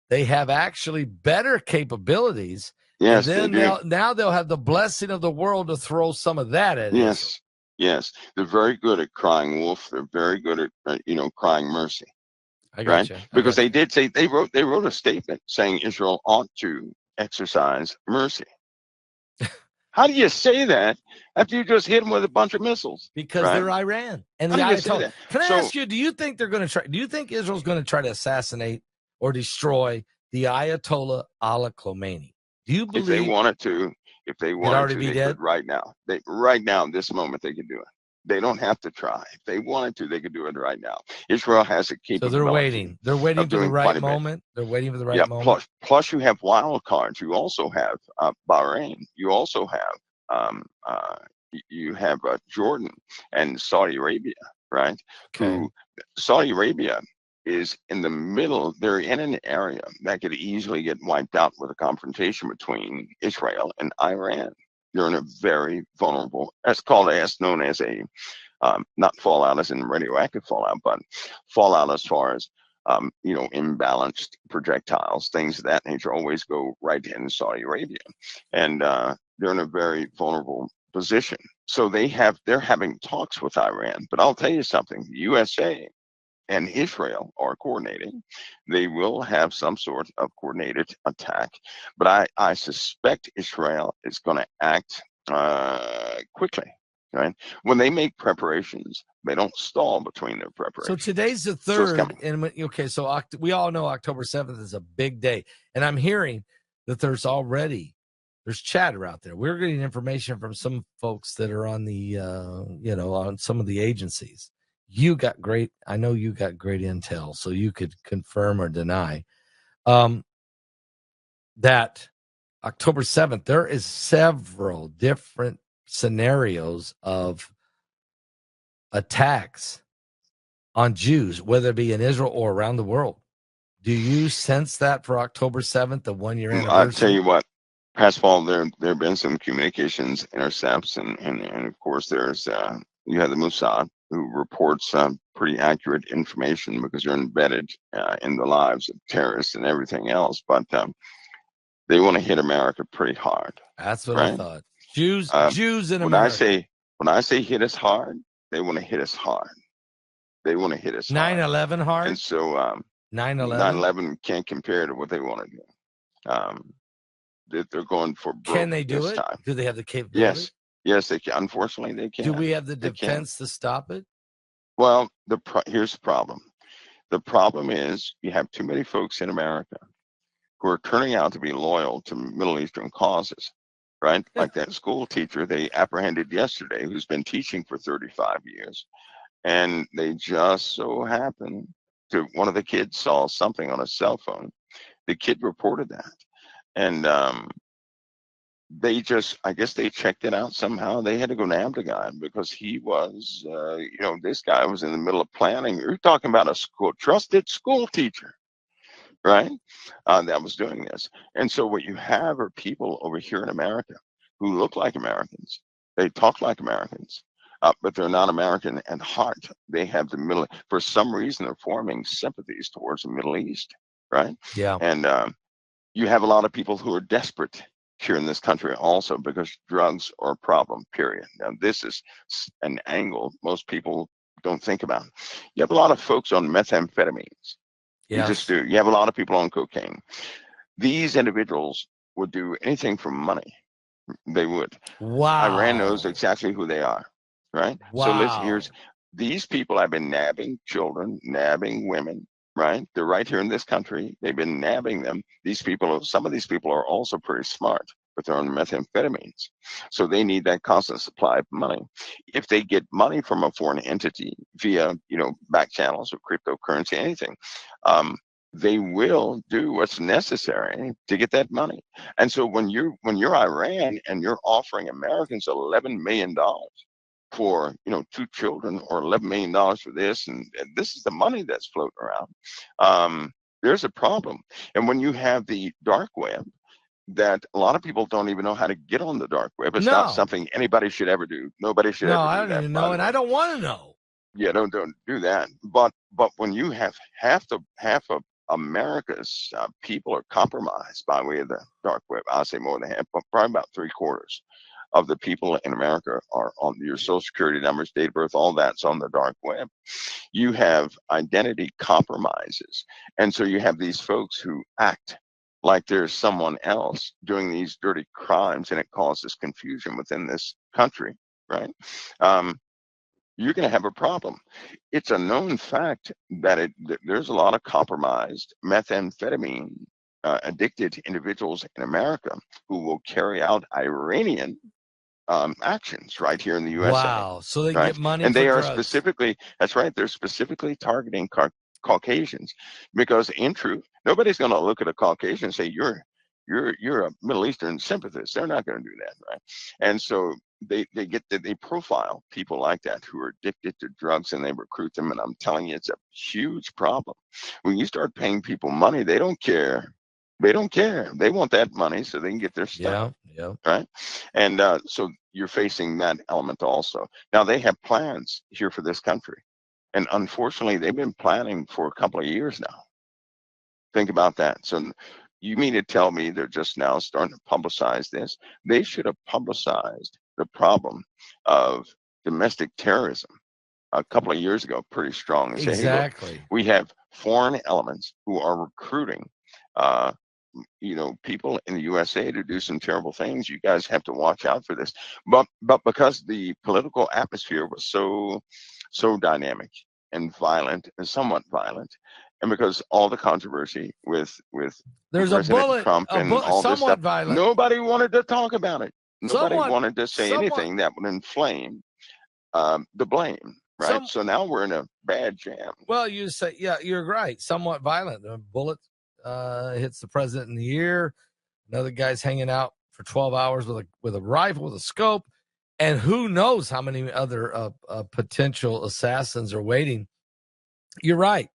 Speaker 1: They have actually better capabilities.
Speaker 2: Yes,
Speaker 1: and then now they'll have the blessing of the world to throw some of that at Israel.
Speaker 2: Yes, they're very good at crying wolf. They're very good at crying mercy.
Speaker 1: I got you.
Speaker 2: Because they did say they wrote a statement saying Israel ought to exercise mercy. How do you say that after you just hit them with a bunch of missiles?
Speaker 1: Because they're Iran and the Ayatollah. Can I ask you? Do you think they're going to try? Do you think Israel's going to try to assassinate or destroy the Ayatollah Ali Khomeini? Do you believe
Speaker 2: if they wanted to, they could right now. Right now, this moment, they could do it. They don't have to try. If they wanted to, they could do it right now. Israel has a capability.
Speaker 1: So they're waiting. They're waiting for the right moment. They're waiting for the right moment.
Speaker 2: Plus, you have wild cards. You also have Bahrain. You also have Jordan and Saudi Arabia, right?
Speaker 1: Okay.
Speaker 2: Saudi Arabia is in the middle. They're in an area that could easily get wiped out with a confrontation between Israel and Iran. They're in a very vulnerable, that's known as a, not fallout as in radioactive fallout, but fallout as far as, imbalanced projectiles, things of that nature always go right in Saudi Arabia. And they're in a very vulnerable position. So they're having talks with Iran. But I'll tell you something, the USA and Israel are coordinating. They will have some sort of coordinated attack. But I suspect Israel is going to act quickly. Right? When they make preparations, they don't stall between their preparations.
Speaker 1: So today's the 3rd. So we all know October 7th is a big day. And I'm hearing that there's chatter out there. We're getting information from some folks that are on the, on some of the agencies. I know you got great intel, so you could confirm or deny that October 7th, there is several different scenarios of attacks on Jews, whether it be in Israel or around the world. Do you sense that for October 7th, the 1-year anniversary?
Speaker 2: I'll tell you what, Paul, there have been some communications intercepts, and of course there's you have the Mossad, who reports pretty accurate information because they're embedded in the lives of terrorists and everything else. But they want to hit America pretty hard.
Speaker 1: That's what I thought. Jews in America.
Speaker 2: When I say hit us hard, they want to hit us hard. They want to hit us
Speaker 1: 9/11 hard.
Speaker 2: And so 9/11 can't compare to what they want to do. They're going for broke.
Speaker 1: Can they do it?
Speaker 2: Time.
Speaker 1: Do they have the capability?
Speaker 2: Yes, they can. Unfortunately, they can.
Speaker 1: Do we have the defense to stop it?
Speaker 2: Well, here's the problem. The problem is you have too many folks in America who are turning out to be loyal to Middle Eastern causes, right? Like that school teacher they apprehended yesterday who's been teaching for 35 years. And they just so happened to, one of the kids saw something on a cell phone. The kid reported that. And I guess they checked it out somehow. They had to go nab the guy because he was, this guy was in the middle of planning. You're talking about a trusted school teacher, right? That was doing this. And so what you have are people over here in America who look like Americans. They talk like Americans, but they're not American at heart. They have for some reason, they're forming sympathies towards the Middle East, right?
Speaker 1: Yeah.
Speaker 2: And you have a lot of people who are desperate here in this country also because drugs are a problem, period. Now, this is an angle most people don't think about. You have a lot of folks on methamphetamines. You just do. You have a lot of people on cocaine. These individuals would do anything for money. They would.
Speaker 1: Wow.
Speaker 2: Iran knows exactly who they are, right?
Speaker 1: Wow.
Speaker 2: So these people have been nabbing children, nabbing women, right? They're right here in this country. They've been nabbing them. Some of these people are also pretty smart, but they're on methamphetamines. So they need that constant supply of money. If they get money from a foreign entity via, back channels or cryptocurrency, anything, they will do what's necessary to get that money. And so when you're Iran and you're offering Americans $11 million for 2 children, or $11 million for this, and this is the money that's floating around, there's a problem. And when you have the dark web, that a lot of people don't even know how to get on the dark web. It's not something anybody should ever do. Nobody should ever do that.
Speaker 1: No, I don't even know, and I don't want to know.
Speaker 2: Yeah, don't do that. But when you have half of America's people are compromised by way of the dark web, I'll say more than half, but probably about 3/4 of the people in America are on your social security numbers, date of birth, all that's on the dark web. You have identity compromises. And so you have these folks who act like there's someone else doing these dirty crimes, and it causes confusion within this country, right? You're going to have a problem. It's a known fact that there's a lot of compromised methamphetamine addicted individuals in America who will carry out Iranian actions right here in the USA.
Speaker 1: Wow. So they
Speaker 2: right?
Speaker 1: get money
Speaker 2: and
Speaker 1: for
Speaker 2: they are
Speaker 1: drugs.
Speaker 2: specifically, that's right, they're specifically targeting Caucasians, because in truth, nobody's going to look at a Caucasian and say, you're a Middle Eastern sympathist. They're not going to do that, right? And so they profile people like that who are addicted to drugs, and they recruit them. And I'm telling you, it's a huge problem. When you start paying people money, they don't care. They don't care. They want that money so they can get their stuff.
Speaker 1: Yeah.
Speaker 2: Right. And so you're facing that element also. Now, they have plans here for this country. And unfortunately, they've been planning for a couple of years now. Think about that. So you mean to tell me they're just now starting to publicize this? They should have publicized the problem of domestic terrorism a couple of years ago pretty strong. And
Speaker 1: exactly.
Speaker 2: Say, hey, look, we have foreign elements who are recruiting people in the USA to do some terrible things. You guys have to watch out for this. But because the political atmosphere was so dynamic and violent, and somewhat violent, and because all the controversy with
Speaker 1: there's
Speaker 2: President Trump and all this stuff,
Speaker 1: violent.
Speaker 2: nobody wanted to talk about it. Nobody wanted to say anything that would inflame the blame. Right. So now we're in a bad jam.
Speaker 1: Well, you say, yeah, you're right. Somewhat violent. A bullet hits the president in the ear. Another guy's hanging out for 12 hours with a rifle, with a scope. And who knows how many other potential assassins are waiting. You're right.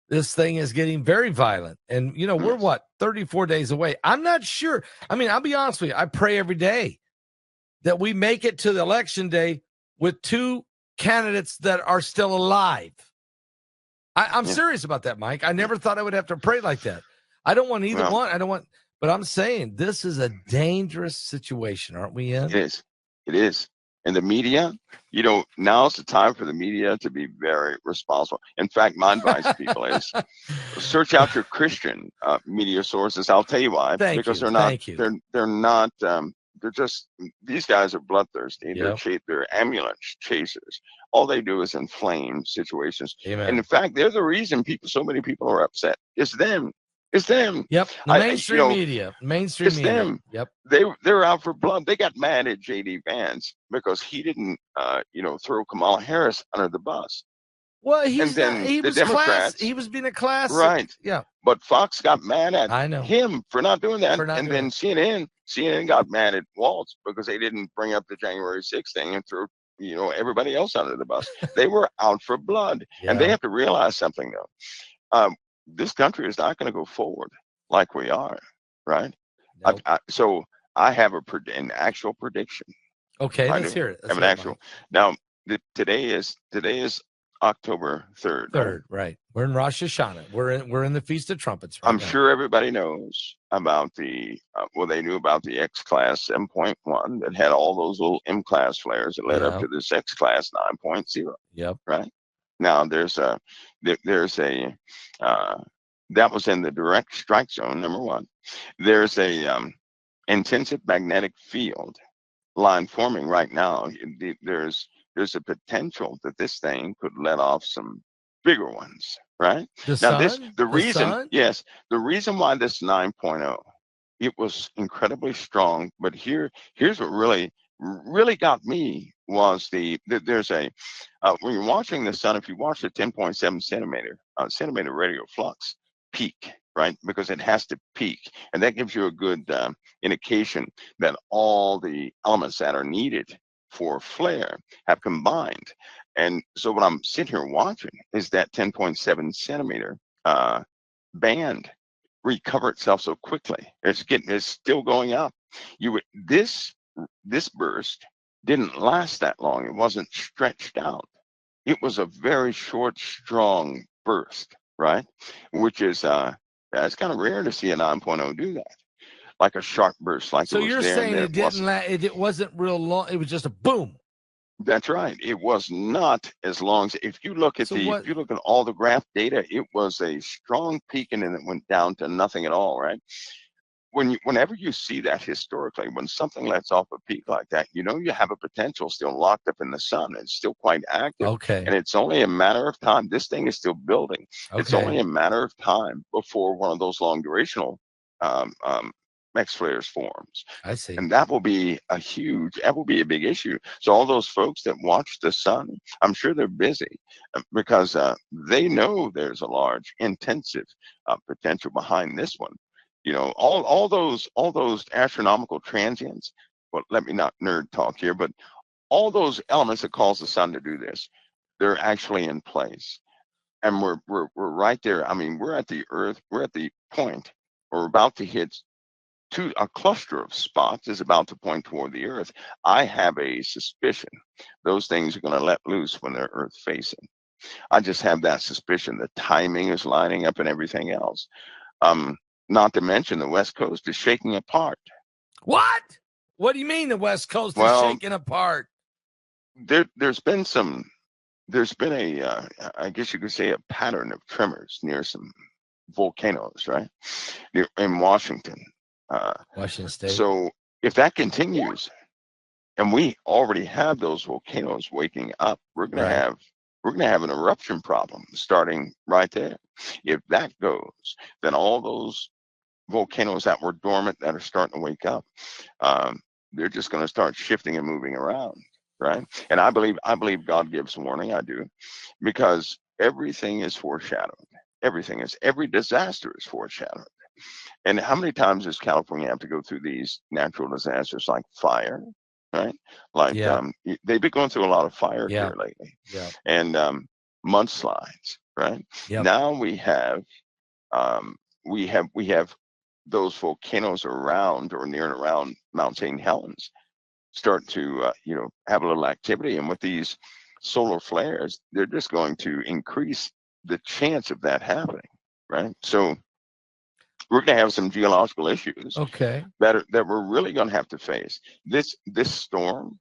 Speaker 1: This thing is getting very violent. And, we're 34 days away. I'm not sure. I mean, I'll be honest with you. I pray every day that we make it to the election day with 2 candidates that are still alive. I'm serious about that, Mike. I never thought I would have to pray like that. I don't want either one. But I'm saying this is a dangerous situation, aren't we in?
Speaker 2: It is. And the media, now's the time for the media to be very responsible. In fact, my advice to people is search out your Christian media sources. I'll tell you why. Because they're not, they're just, these guys are bloodthirsty. Yep. They're amulet chasers. All they do is inflame situations.
Speaker 1: Amen.
Speaker 2: And in fact, they're the reason so many people are upset. It's them. It's them.
Speaker 1: Yep. The mainstream media. Mainstream media.
Speaker 2: Them.
Speaker 1: Yep.
Speaker 2: They're out for blood. They got mad at J.D. Vance because he didn't, throw Kamala Harris under the bus.
Speaker 1: Well,
Speaker 2: And then
Speaker 1: he
Speaker 2: the
Speaker 1: was class.
Speaker 2: Democrats,
Speaker 1: He was being a class.
Speaker 2: right?
Speaker 1: Yeah.
Speaker 2: But Fox got mad at
Speaker 1: I know.
Speaker 2: him for not doing that.
Speaker 1: For not
Speaker 2: And
Speaker 1: doing
Speaker 2: then
Speaker 1: it.
Speaker 2: CNN got mad at Waltz because they didn't bring up the January 6th thing and throw, everybody else under the bus. They were out for blood. And they
Speaker 1: Yeah.
Speaker 2: have to realize something, though. This country is not going to go forward like we are, right?
Speaker 1: Nope.
Speaker 2: So I have an actual prediction.
Speaker 1: Okay,
Speaker 2: I
Speaker 1: let's
Speaker 2: do
Speaker 1: hear it.
Speaker 2: have
Speaker 1: Let's
Speaker 2: an
Speaker 1: hear it,
Speaker 2: actual.
Speaker 1: Mike.
Speaker 2: Now, today is October 3rd, right?
Speaker 1: Third, right. We're in Rosh Hashanah. We're in the Feast of Trumpets right
Speaker 2: I'm
Speaker 1: now.
Speaker 2: sure everybody knows about they knew about the X class 7.1 that had all those little M class flares that led up to this X class 9.0.
Speaker 1: Yep.
Speaker 2: Right. Now there's a that was in the direct strike zone, number one. There's a intensive magnetic field line forming right now. There's a potential that this thing could let off some bigger ones, right? The reason why this 9.0, it was incredibly strong, but here's what really got me was there's a when you're watching the sun, if you watch the 10.7 centimeter radial flux peak, right? Because it has to peak, and that gives you a good indication that all the elements that are needed for flare have combined. And so what I'm sitting here watching is that 10.7 centimeter band recover itself so quickly. It's still going up. This burst didn't last that long. It wasn't stretched out. It was a very short, strong burst, right? Which is it's kind of rare to see a 9.0 do that, like a sharp burst, like
Speaker 1: So
Speaker 2: it was
Speaker 1: you're
Speaker 2: there
Speaker 1: saying
Speaker 2: and then
Speaker 1: it didn't it wasn't real long. It was just a boom.
Speaker 2: That's right. It was not as long as if you look at if you look at all the graph data, it was a strong peak and then it went down to nothing at all, right? Whenever you see that historically, when something lets off a peak like that, you have a potential still locked up in the sun. It's still quite active.
Speaker 1: Okay.
Speaker 2: And it's only a matter of time. This thing is still building.
Speaker 1: Okay.
Speaker 2: It's only a matter of time before one of those long durational X flares forms.
Speaker 1: I see.
Speaker 2: And that will be a big issue. So all those folks that watch the sun, I'm sure they're busy because they know there's a large intensive potential behind this one. All those astronomical transients. Well, let me not nerd talk here, but all those elements that cause the sun to do this, they're actually in place, and we're right there. I mean, we're at the Earth. We're at the point. We're about to hit a cluster of spots is about to point toward the Earth. I have a suspicion those things are going to let loose when they're Earth facing. I just have that suspicion. The timing is lining up and everything else. Not to mention the West Coast is shaking apart.
Speaker 1: What? What do you mean the West Coast is shaking apart?
Speaker 2: There's been a, I guess you could say, a pattern of tremors near some volcanoes, right? In Washington.
Speaker 1: Washington State.
Speaker 2: So if that continues, and we already have those volcanoes waking up, we're going to have an eruption problem starting right there. If that goes, then all those volcanoes that were dormant that are starting to wake up, they're just going to start shifting and moving around, right? And I believe God gives warning. I do, because everything is foreshadowed. Every disaster is foreshadowed. And how many times does California have to go through these natural disasters like fire, right? Like they've been going through a lot of fire here lately, and mudslides, right? Now we have those volcanoes around or near and around Mount St. Helens start to have a little activity, and with these solar flares, they're just going to increase the chance of that happening, right? So we're going to have some geological issues that we're really going to have to face. This storm,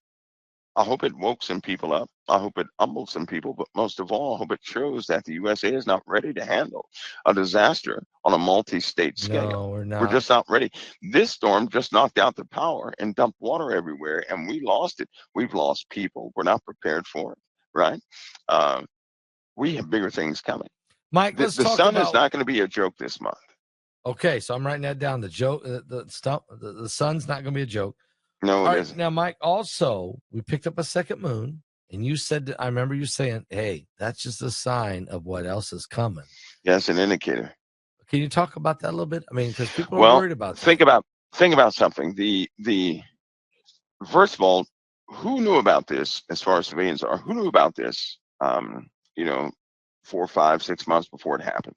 Speaker 2: I hope it woke some people up. I hope it humbled some people, but most of all, I hope it shows that the USA is not ready to handle a disaster on a multi-state scale.
Speaker 1: No, we're not.
Speaker 2: We're just not ready. This storm just knocked out the power and dumped water everywhere, and we lost it. We've lost people. We're not prepared for it, right? We have bigger things coming.
Speaker 1: Mike,
Speaker 2: the sun is not going to be a joke this month.
Speaker 1: Okay, so I'm writing that down. The joke, the sun's not going to be a joke.
Speaker 2: No, it isn't.
Speaker 1: Now, Mike, also, we picked up a second moon. And you said, I remember you saying, hey, that's just a sign of what else is coming.
Speaker 2: Yeah, it's an indicator.
Speaker 1: Can you talk about that a little bit? I mean, because people are worried about
Speaker 2: think
Speaker 1: that.
Speaker 2: Think about something. The first of all, who knew about this as far as civilians are? Who knew about this? 4, 5, 6 months before it happened.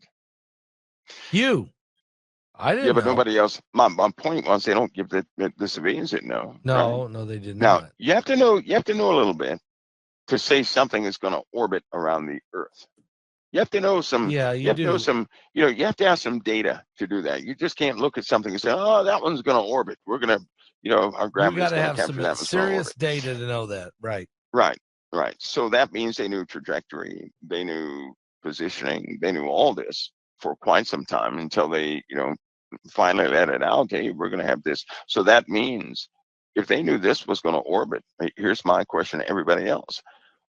Speaker 1: I didn't
Speaker 2: know. But nobody else. My point was they don't give the civilians didn't know.
Speaker 1: No,
Speaker 2: right?
Speaker 1: No, they did
Speaker 2: not.
Speaker 1: Now
Speaker 2: you have to know a little bit to say something is going to orbit around the Earth. You have to know some.
Speaker 1: Yeah,
Speaker 2: you have to know some. You have to have some data to do that. You just can't look at something and say, "Oh, that one's going to orbit. We're going to, our gravity's going to capture that."
Speaker 1: Serious data to know that, right?
Speaker 2: Right. So that means they knew trajectory, they knew positioning, they knew all this for quite some time until they, finally let it out. Hey, we're going to have this. So that means if they knew this was going to orbit, here's my question to everybody else: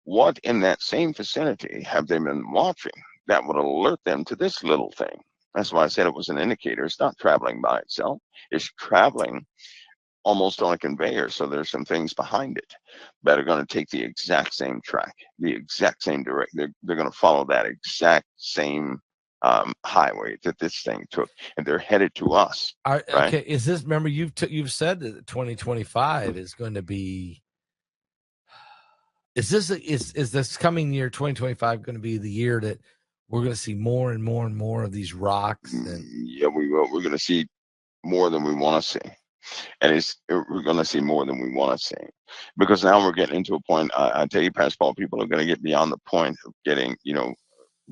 Speaker 2: what in that same vicinity have they been watching that would alert them to this little thing? That's why I said it was an indicator. It's not traveling by itself. It's traveling almost on a conveyor. So there's some things behind it that are going to take the exact same track, the exact same direct. They're going to follow that exact same highway that this thing took, and they're headed to us. Right?
Speaker 1: Okay, is this? Remember, you've said that 2025 is going to be. Is this coming year 2025 going to be the year that we're going to see more and more and more of these rocks?
Speaker 2: Yeah, we will. We're going to see more than we want to see. And we're going to see more than we want to see, because now we're getting into a point. I tell you, Pascal, people are going to get beyond the point of getting,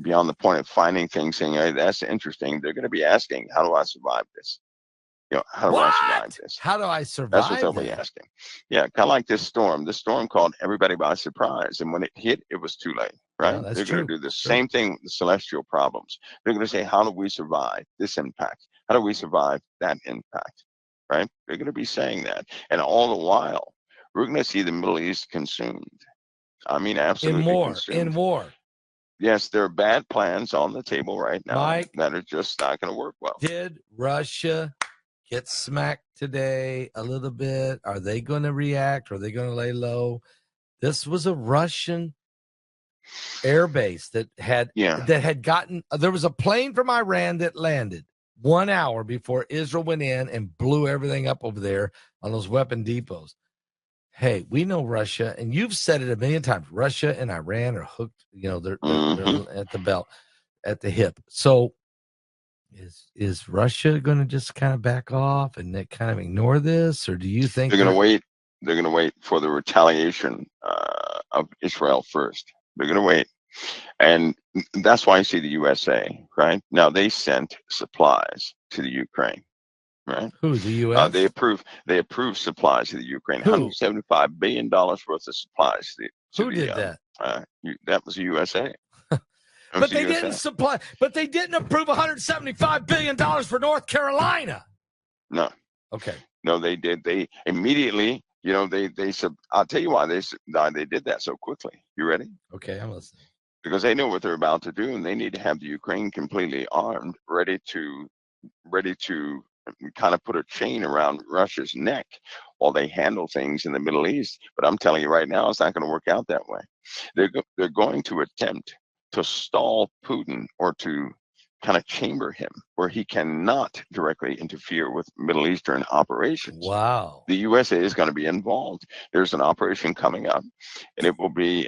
Speaker 2: beyond the point of finding things, saying, "Hey, that's interesting." They're going to be asking, "How do I survive this? How do I survive this?
Speaker 1: How do I survive?"
Speaker 2: That's what they'll be asking. Yeah, kind of like this storm. This storm caught everybody by surprise, and when it hit, it was too late. Right?
Speaker 1: Yeah,
Speaker 2: they're going to do the same thing with the celestial problems. They're going to say, "How do we survive this impact? How do we survive that impact?" Right? They're going to be saying that, and all the while, we're going to see the Middle East consumed. I mean, absolutely consumed.
Speaker 1: In war.
Speaker 2: Yes, there are bad plans on the table right now, Mike, that are just not going to work well.
Speaker 1: Did Russia get smacked today a little bit? Are they going to react? Are they going to lay low? This was a Russian air base that had gotten. There was a plane from Iran that landed 1 hour before Israel went in and blew everything up over there on those weapon depots. Hey, we know Russia, and you've said it a million times. Russia and Iran are hooked. They're at the belt, at the hip. So is Russia going to just kind of back off and kind of ignore this, or do you think
Speaker 2: they're going to wait? They're going to wait for the retaliation of Israel first. They're going to wait. And that's why you see the USA, right? Now, they sent supplies to the Ukraine, right?
Speaker 1: Who, the U.S.?
Speaker 2: They approved supplies to the Ukraine. $175 billion worth of supplies.
Speaker 1: Who did that?
Speaker 2: That was the USA.
Speaker 1: But they didn't supply. But they didn't approve $175 billion for North Carolina.
Speaker 2: No.
Speaker 1: Okay.
Speaker 2: No, they did. They immediately, I'll tell you why they did that so quickly. You ready?
Speaker 1: Okay, I'm listening.
Speaker 2: Because they know what they're about to do, and they need to have the Ukraine completely armed, ready to kind of put a chain around Russia's neck while they handle things in the Middle East. But I'm telling you right now, it's not going to work out that way. They're going to attempt to stall Putin, or to kind of chamber him where he cannot directly interfere with Middle Eastern operations.
Speaker 1: Wow.
Speaker 2: The USA is going to be involved. There's an operation coming up, and it will be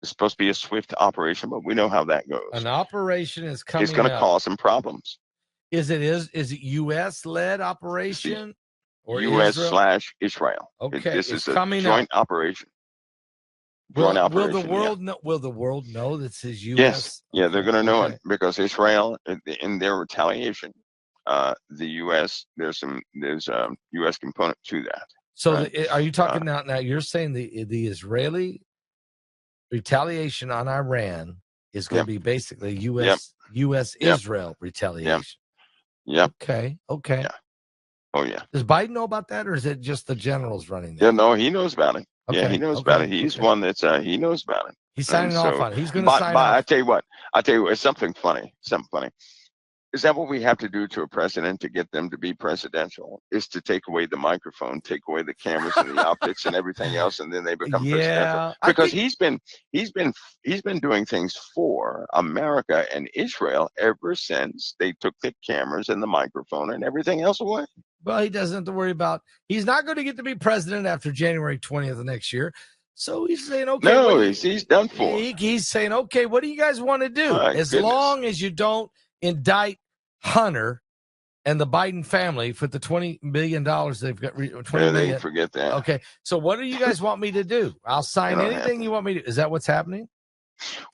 Speaker 2: it's supposed to be a swift operation, but we know how that goes.
Speaker 1: An operation is coming.
Speaker 2: It's going to cause some problems.
Speaker 1: Is it U.S. led operation
Speaker 2: or U.S./Israel?
Speaker 1: Okay,
Speaker 2: this is a joint operation.
Speaker 1: Will the world know this is U.S.?
Speaker 2: Yes, they're going to know it, because Israel, in their retaliation, the U.S. there's a U.S. component to that.
Speaker 1: So are you talking now? Now you're saying the Israeli retaliation on Iran is going to be basically U.S. Israel retaliation.
Speaker 2: Yep.
Speaker 1: Okay.
Speaker 2: Yeah. Oh yeah.
Speaker 1: Does Biden know about that, or is it just the generals running that?
Speaker 2: Yeah, no, he knows about it. Okay. Yeah, he knows about it. He's one that's he knows about it.
Speaker 1: He's signing off on it. He's going to sign off.
Speaker 2: I tell you what, it's something funny. Is that what we have to do to a president to get them to be presidential? Is to take away the microphone, take away the cameras and the optics and everything else, and then they become presidential? Because he's been doing things for America and Israel ever since they took the cameras and the microphone and everything else away.
Speaker 1: Well, he doesn't have to worry about. He's not going to get to be president after January 20th of next year. So he's saying, okay.
Speaker 2: No, he's done for.
Speaker 1: He's saying, okay, what do you guys want to do?
Speaker 2: As
Speaker 1: long as you don't indict Hunter and the Biden family for the $20 million they've got. $20 million.
Speaker 2: Forget that.
Speaker 1: Okay, so what do you guys want me to do? I'll sign anything you want me to. Is that what's happening?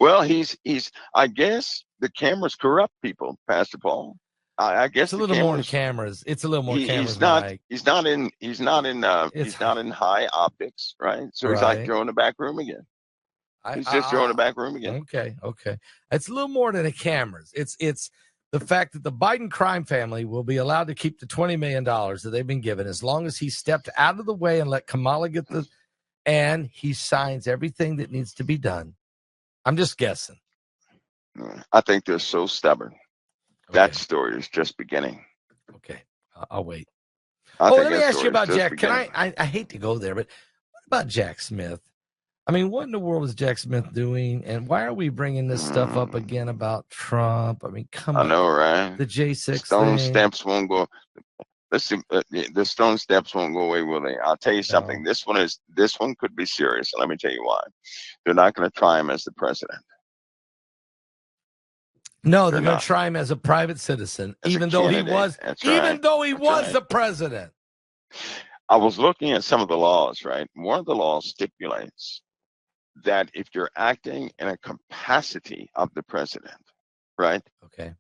Speaker 2: Well, he's. I guess the cameras corrupt people, Pastor Paul. I guess
Speaker 1: it's a little more than cameras. It's a little more cameras.
Speaker 2: He's not in high optics, right? So he's like throwing the back room again. He's just throwing the back room again.
Speaker 1: Okay. It's a little more than the cameras. It's the fact that the Biden crime family will be allowed to keep the $20 million that they've been given as long as he stepped out of the way and let Kamala get and he signs everything that needs to be done. I'm just guessing.
Speaker 2: I think they're so stubborn. Okay. That story is just beginning.
Speaker 1: Okay. I'll wait. Let me ask you about Jack. Can I hate to go there, but what about Jack Smith? I mean, what in the world is Jack Smith doing? And why are we bringing this stuff up again about Trump? I mean, come on.
Speaker 2: I know, right?
Speaker 1: The J6
Speaker 2: Stone steps won't go. Listen, the stone steps won't go away, will they? I'll tell you something. This one could be serious. And let me tell you why. They're not going to try him as the president.
Speaker 1: No, they're going to try him as a private citizen, even though he was the president.
Speaker 2: I was looking at some of the laws, right? One of the laws stipulates that if you're acting in a capacity of the president, right?
Speaker 1: Okay.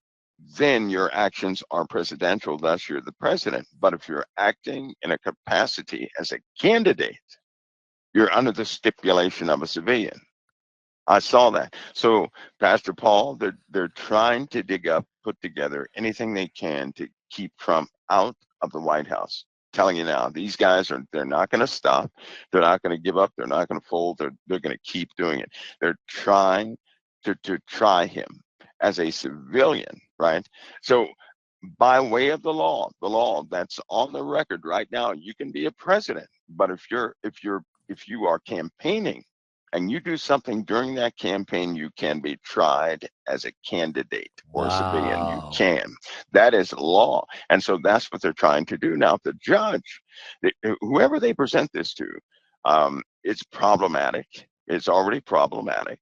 Speaker 2: Then your actions are presidential, thus you're the president. But if you're acting in a capacity as a candidate, you're under the stipulation of a civilian. I saw that. So, Pastor Paul, they're trying to put together anything they can to keep Trump out of the White House. Telling you now, these guys they're not going to stop. They're not going to give up. They're not going to fold. They're going to keep doing it. They're trying to try him as a civilian, right? So, by way of the law that's on the record right now, you can be a president, but if you are campaigning and you do something during that campaign, you can be tried as a candidate or a civilian. You can. That is law. And so that's what they're trying to do. Now, the judge, whoever they present this to, it's problematic. It's already problematic.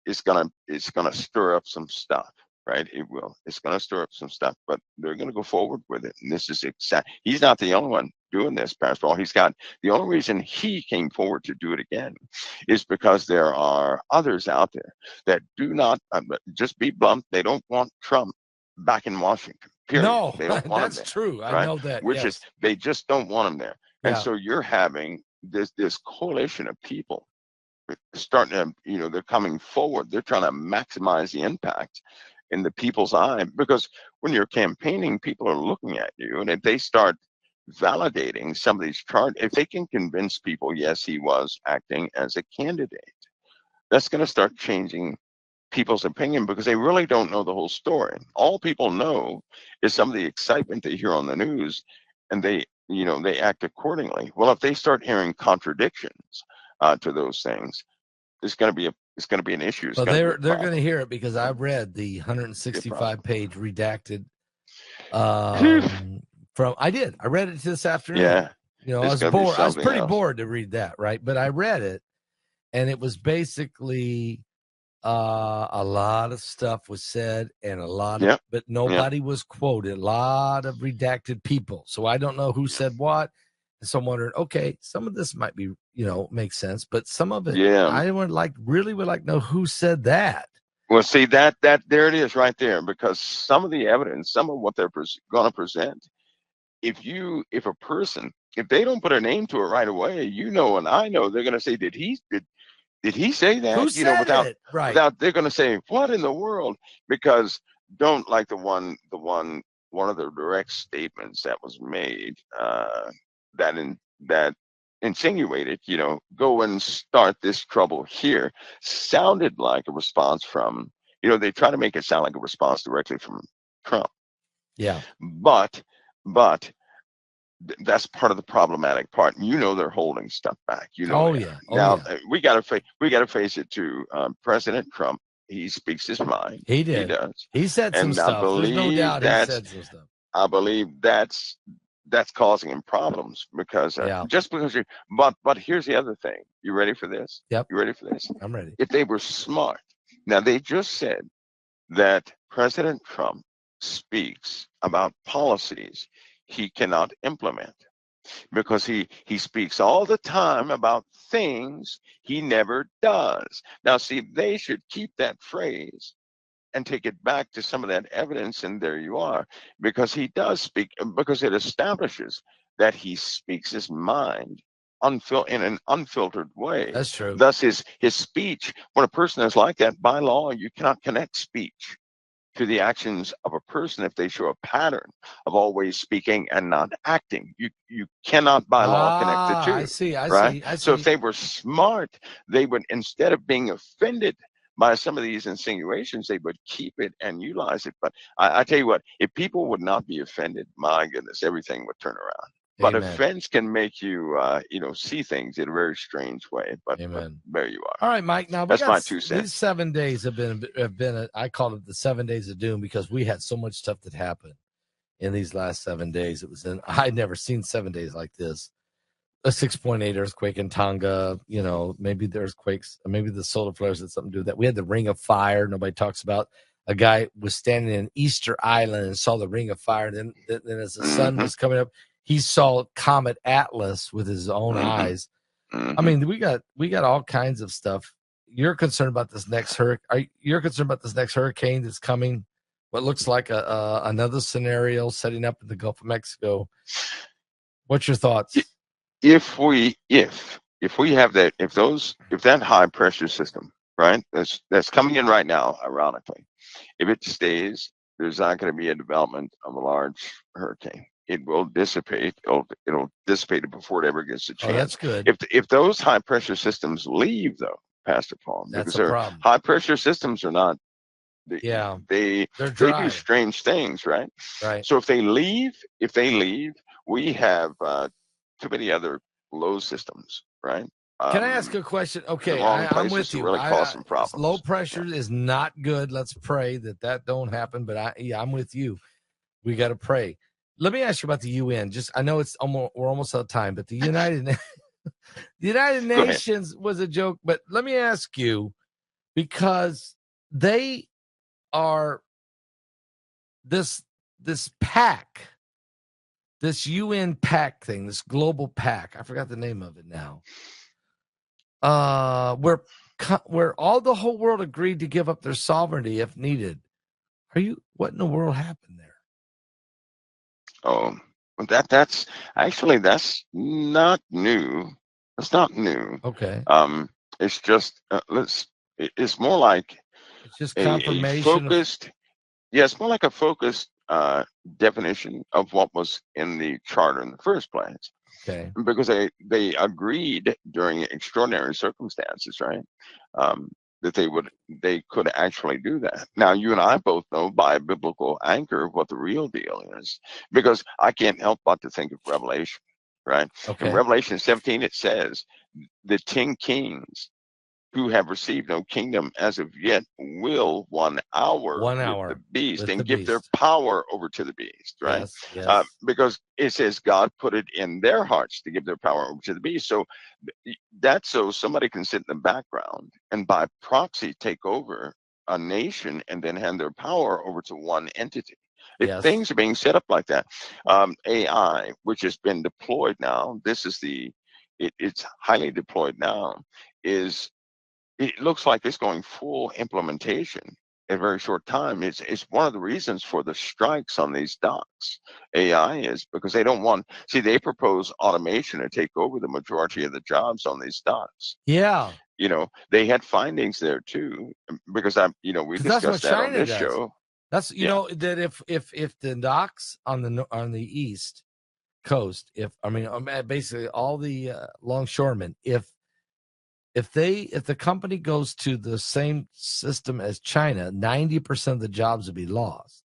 Speaker 2: It's gonna stir up some stuff. Right, it will. It's going to stir up some stuff, but they're going to go forward with it. And this is he's not the only one doing this, Pastor Paul. The only reason he came forward to do it again is because there are others out there that do not, just be blunt, they don't want Trump back in Washington. Period.
Speaker 1: No,
Speaker 2: they don't want him there,
Speaker 1: true.
Speaker 2: Right?
Speaker 1: I know that.
Speaker 2: They just don't want him there. And so you're having this coalition of people starting to, they're coming forward. They're trying to maximize the impact in the people's eye, because when you're campaigning, people are looking at you, and if they start validating some of these charges, if they can convince people, yes, he was acting as a candidate, that's going to start changing people's opinion, because they really don't know the whole story. All people know is some of the excitement they hear on the news, and they act accordingly. Well, if they start hearing contradictions to those things, it's going to be an issue.
Speaker 1: Well, they're going to hear it, because I read the 165-page redacted I read it this afternoon.
Speaker 2: Yeah.
Speaker 1: I was bored. I was pretty bored to read that, right? But I read it, and it was basically a lot of stuff was said, and but nobody was quoted. A lot of redacted people. So I don't know who said what. So I'm wondering, okay, some of this might be, make sense, but some of it, I would really know who said that.
Speaker 2: Well, see, that there it is right there, because some of the evidence, some of what they're going to present, if a person, if they don't put a name to it right away, and I know, they're going to say, did he say that?
Speaker 1: Who said it? Right.
Speaker 2: Without, they're going to say, what in the world? Because don't like one of the direct statements that was made, that insinuated, go and start this trouble here, sounded like a response from, they try to make it sound like a response directly from Trump.
Speaker 3: Yeah.
Speaker 2: But that's part of the problematic part. You know, they're holding stuff back. You know, now we got to face it to President Trump. He speaks his mind.
Speaker 3: He did.
Speaker 2: He does.
Speaker 3: He said some stuff. There's no doubt he said some stuff.
Speaker 2: I believe that's causing him problems because just because you. But here's the other thing. You ready for this?
Speaker 3: Yep.
Speaker 2: You ready for this?
Speaker 3: I'm ready.
Speaker 2: If they were smart, now they just said that President Trump speaks about policies he cannot implement because he speaks all the time about things he never does. Now, see, they should keep that phrase and take it back to some of that evidence, and there you are, because he does speak, because it establishes that he speaks his mind in an unfiltered way.
Speaker 3: That's true.
Speaker 2: Thus, his speech, when a person is like that, by law, you cannot connect speech to the actions of a person if they show a pattern of always speaking and not acting. You cannot by law connect the two.
Speaker 3: I see.
Speaker 2: So if they were smart, they would, instead of being offended by some of these insinuations, they would keep it and utilize it. But I tell you what, if people would not be offended, my goodness, everything would turn around. But offense can make you, see things in a very strange way. But there you are.
Speaker 3: All right, Mike. Now
Speaker 2: that's my 2 cents.
Speaker 3: These 7 days have been. I call it the 7 days of doom because we had so much stuff that happened in these last 7 days. I'd never seen 7 days like this. A 6.8 earthquake in Tonga. Maybe the earthquakes. Maybe the solar flares had something to do with that. We had the Ring of Fire. Nobody talks about. A guy was standing in Easter Island and saw the Ring of Fire. Then as the sun was coming up, he saw Comet Atlas with his own eyes. I mean, we got all kinds of stuff. You're concerned about this next hurricane. You're concerned about this next hurricane that's coming. What looks like another scenario setting up in the Gulf of Mexico. What's your thoughts?
Speaker 2: If we have that, if that high pressure system, right, that's coming in right now, ironically, if it stays, there's not going to be a development of a large hurricane. It will dissipate. It'll dissipate it before it ever gets a chance.
Speaker 3: Oh, that's good.
Speaker 2: If those high pressure systems leave, though, Pastor Paul,
Speaker 3: that's
Speaker 2: because
Speaker 3: a problem.
Speaker 2: High pressure systems are not. They do strange things, right?
Speaker 3: Right.
Speaker 2: So if they leave, we have too many other low systems, right?
Speaker 3: Can I ask a question? Okay, I'm with you.
Speaker 2: Really cause some problems.
Speaker 3: Low pressure is not good. Let's pray that don't happen. But I'm with you. We got to pray. Let me ask you about the UN. I know we're almost out of time, but the United Nations was a joke. But let me ask you, because they are this pack, this UN pack thing, this global pack. I forgot the name of it now. Where all the whole world agreed to give up their sovereignty if needed. What in the world happened there?
Speaker 2: Oh, that's not new. It's not new.
Speaker 3: Okay.
Speaker 2: It's just it's more like
Speaker 3: it's just confirmation.
Speaker 2: It's more like a focused definition of what was in the charter in the first place.
Speaker 3: Okay.
Speaker 2: Because they agreed during extraordinary circumstances, right? That they could actually do that. Now, you and I both know by a biblical anchor what the real deal is, because I can't help but to think of Revelation, right?
Speaker 3: Okay.
Speaker 2: In Revelation 17, it says the 10 kings who have received no kingdom as of yet will 1 hour with the beast and give their power over to the beast, right?
Speaker 3: Yes.
Speaker 2: Because it says God put it in their hearts to give their power over to the beast. So that's so somebody can sit in the background and by proxy take over a nation and then hand their power over to one entity. If things are being set up like that, AI, which has been deployed now, it's highly deployed now, it looks like it's going full implementation in a very short time. It's one of the reasons for the strikes on these docks. AI is because they propose automation to take over the majority of the jobs on these docks.
Speaker 3: Yeah.
Speaker 2: They had findings there too, because we discussed that on this show.
Speaker 3: That's that if the docks on the east coast, basically all the longshoremen, if the company goes to the same system as China, 90% of the jobs would be lost.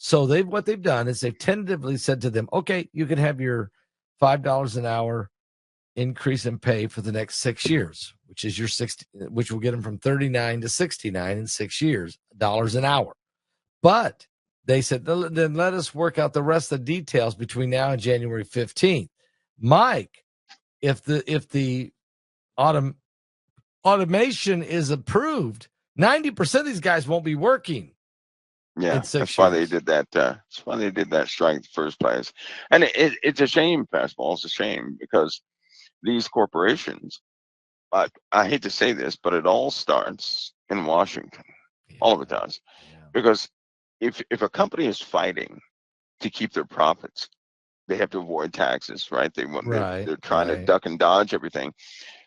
Speaker 1: So what they've done is they've tentatively said to them, okay, you can have your $5 an hour increase in pay for the next 6 years, which is your 60, which will get them from 39 to 69 in 6 years, dollars an hour. But they said, then let us work out the rest of the details between now and January 15th. Mike, if the automation is approved, 90% of these guys won't be working.
Speaker 2: Yeah, that's why they did that. That's why they did that strike in the first place. And it's a shame, Fastball. It's a shame because these corporations, I hate to say this, but it all starts in Washington. Yeah. All of it does. Yeah. Because if a company is fighting to keep their profits, they have to avoid taxes, right? They're trying to duck and dodge everything.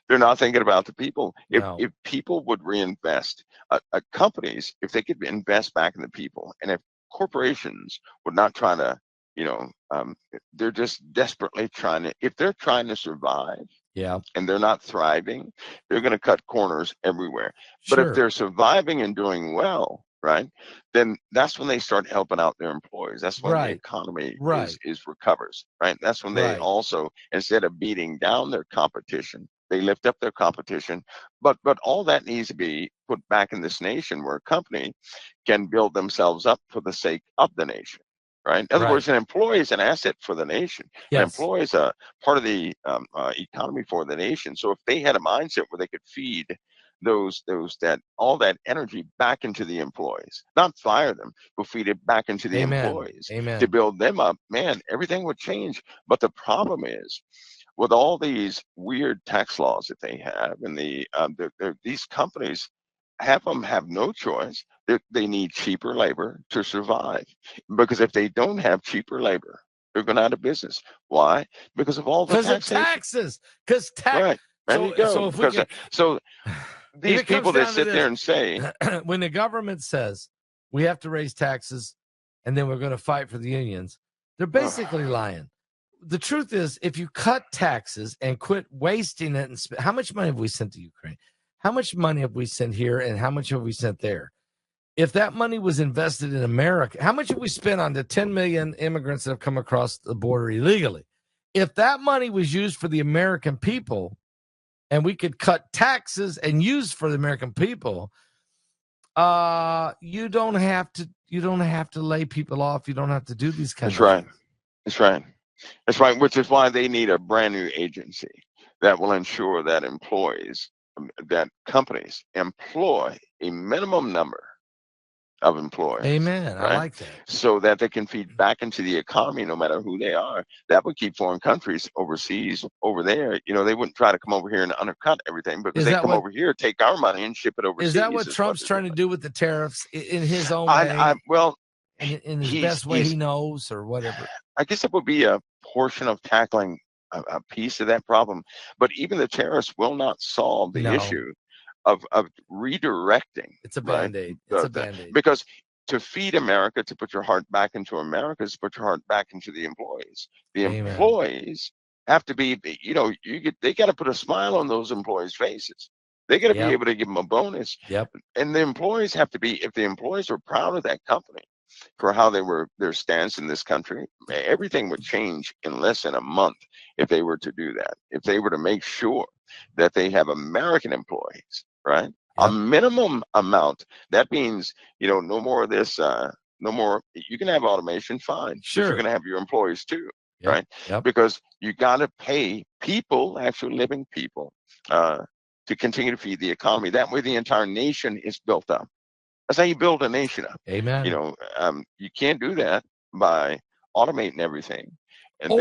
Speaker 2: They're not thinking about the people. If people would reinvest, companies, if they could invest back in the people, and if corporations would not try to, they're just desperately trying to, if they're trying to survive, and they're not thriving, they're going to cut corners everywhere. But if they're surviving and doing well, right, then that's when they start helping out their employees. That's when the economy is recovers, right? That's when they also, instead of beating down their competition, they lift up their competition. But all that needs to be put back in this nation where a company can build themselves up for the sake of the nation. Right. In other words, an employee is an asset for the nation. Yes. An employee is a part of the economy for the nation. So if they had a mindset where they could feed all that energy back into the employees, not fire them, but feed it back into the employees to build them up, man, everything would change. But the problem is, with all these weird tax laws that they have, and these companies have no choice. They need cheaper labor to survive, because if they don't have cheaper labor, they're going out of business. Why? Because of all the
Speaker 1: taxes. Because
Speaker 2: right. There you go. So these people that sit there and say,
Speaker 1: when the government says we have to raise taxes, and then we're going to fight for the unions, they're basically lying. The truth is, if you cut taxes and quit wasting it, and how much money have we sent to Ukraine? How much money have we sent here, and how much have we sent there? If that money was invested in America, how much have we spent on the 10 million immigrants that have come across the border illegally? If that money was used for the American people, and we could cut taxes and use for the American people, you don't have to lay people off. You don't have to do these kinds of things.
Speaker 2: That's right. That's right, which is why they need a brand new agency that will ensure that that companies employ a minimum number of employees.
Speaker 1: Amen. Right? I like that.
Speaker 2: So that they can feed back into the economy no matter who they are. That would keep foreign countries overseas over there. They wouldn't try to come over here and undercut everything, because they come over here, take our money, and ship it overseas.
Speaker 1: Is that what Trump's trying to do with the tariffs in his own way? In his best way he knows, or whatever.
Speaker 2: I guess it would be a portion of tackling a piece of that problem. But even the tariffs will not solve the issue of redirecting.
Speaker 1: It's a Band-Aid. It's a Band-Aid.
Speaker 2: Because to feed America, to put your heart back into America, is to put your heart back into the employees. The employees have to be, they got to put a smile on those employees' faces. They got to be able to give them a bonus.
Speaker 1: Yep.
Speaker 2: And the employees have to be, if the employees are proud of that company for how their stance in this country, everything would change in less than a month if they were to do that. If they were to make sure that they have American employees, right? Yep. A minimum amount. That means, no more of this, no more. You can have automation, fine.
Speaker 1: Sure.
Speaker 2: But you're going to have your employees too, right?
Speaker 1: Yep.
Speaker 2: Because you got to pay people, actual living people, to continue to feed the economy. That way the entire nation is built up. That's how you build a nation up.
Speaker 1: Amen.
Speaker 2: You can't do that by automating everything, and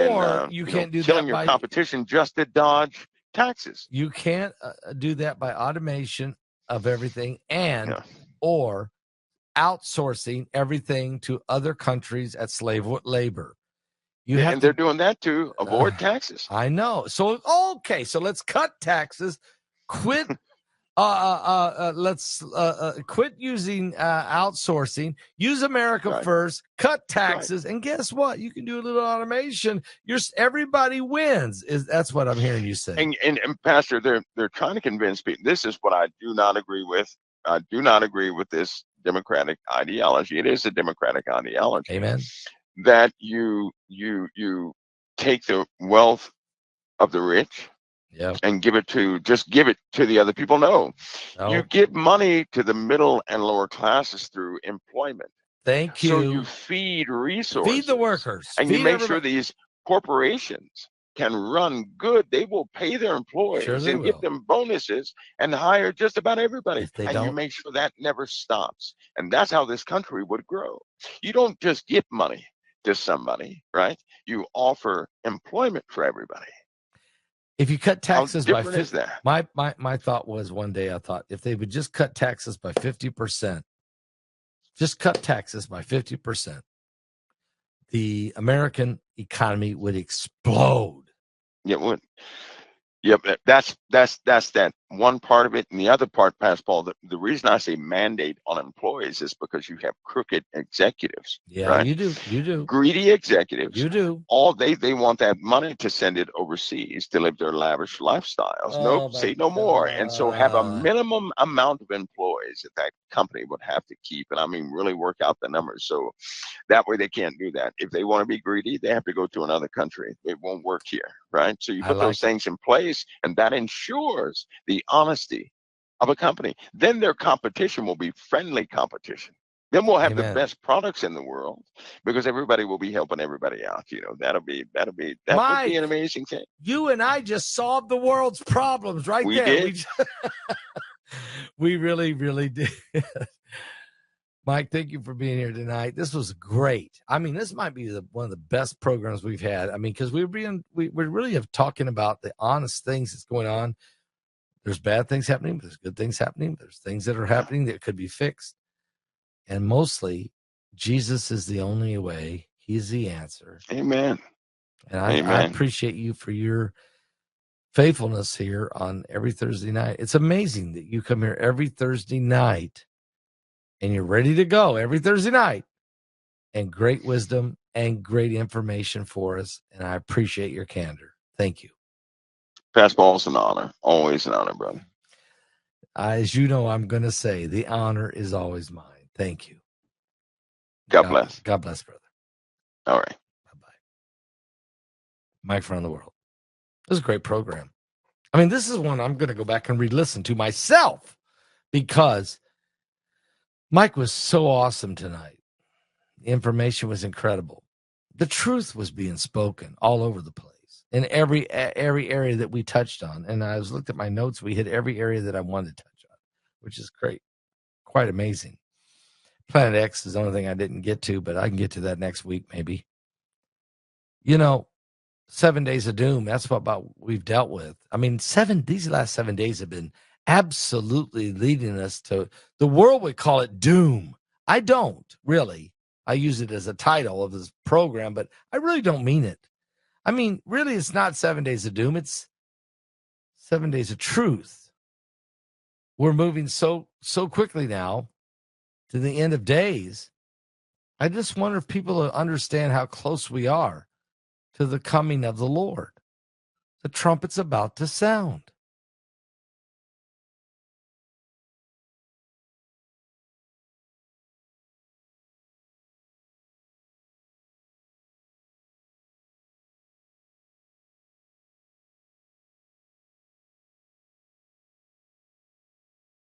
Speaker 1: you can't do
Speaker 2: killing
Speaker 1: that
Speaker 2: your competition just to dodge taxes.
Speaker 1: You can't do that by automation of everything, or outsourcing everything to other countries at slave labor.
Speaker 2: They're doing that to avoid taxes.
Speaker 1: I know. So let's cut taxes. Quit. Let's quit using outsourcing. Use America first. Cut taxes, and guess what? You can do a little automation. Everybody wins. That's what I'm hearing you say.
Speaker 2: And Pastor, they're trying to convince people. This is what I do not agree with. I do not agree with this democratic ideology. It is a democratic ideology.
Speaker 1: Amen.
Speaker 2: That you take the wealth of the rich and give it to the other people. No. You give money to the middle and lower classes through employment.
Speaker 1: Thank you.
Speaker 2: So you feed resources.
Speaker 1: Feed the workers.
Speaker 2: And you make sure these corporations can run good. They will pay their employees and give them bonuses and hire just about everybody. And you make sure that never stops. And that's how this country would grow. You don't just give money to somebody, right? You offer employment for everybody.
Speaker 1: If you cut taxes
Speaker 2: how different is that?
Speaker 1: My thought was one day I thought if they would just cut taxes by 50%, just cut taxes by 50%, the American economy would explode.
Speaker 2: It would. Yep, that's that one part of it. And the other part, Pastor Paul, the reason I say mandate on employees is because you have crooked executives.
Speaker 1: Yeah,
Speaker 2: right?
Speaker 1: You do.
Speaker 2: Greedy executives.
Speaker 1: You do.
Speaker 2: All they want that money to send it overseas to live their lavish lifestyles. Say no more. And so have a minimum amount of employees that company would have to keep. And I mean, really work out the numbers. So that way they can't do that. If they want to be greedy, they have to go to another country. It won't work here, right? So you put those things in place, and that ensures the honesty of a company. Then their competition will be friendly competition. Then we'll have the best products in the world because everybody will be helping everybody out. That would be an amazing thing.
Speaker 1: You and I just solved the world's problems right
Speaker 2: we
Speaker 1: there.
Speaker 2: Did.
Speaker 1: We really, really did. Mike, thank you for being here tonight. This was great. I mean, this might be one of the best programs we've had. I mean, because we really have talking about the honest things that's going on. There's bad things happening, but there's good things happening. There's things that are happening that could be fixed. And mostly, Jesus is the only way. He's the answer.
Speaker 2: Amen.
Speaker 1: And I appreciate you for your faithfulness here on every Thursday night. It's amazing that you come here every Thursday night and you're ready to go every Thursday night, and great wisdom and great information for us. And I appreciate your candor. Thank you.
Speaker 2: Pastor Paul, it's an honor. Always an honor, brother.
Speaker 1: As you know, I'm going to say the honor is always mine. Thank you.
Speaker 2: God bless.
Speaker 1: God bless, brother.
Speaker 2: All right.
Speaker 1: Bye-bye. Mike from the world. This is a great program. I mean, this is one I'm going to go back and re-listen to myself because Mike was so awesome tonight. The information was incredible. The truth was being spoken all over the place in every area that we touched on. And I looked at my notes. We hit every area that I wanted to touch on, which is great. Quite amazing. Planet X is the only thing I didn't get to, but I can get to that next week, maybe. 7 days of doom. That's what we've dealt with. I mean, these last 7 days have been absolutely leading us to, the world would call it doom. I don't really. I use it as a title of this program, but I really don't mean it. I mean, really, it's not 7 days of doom. It's 7 days of truth. We're moving so quickly now to the end of days. I just wonder if people understand how close we are to the coming of the Lord. The trumpet's about to sound.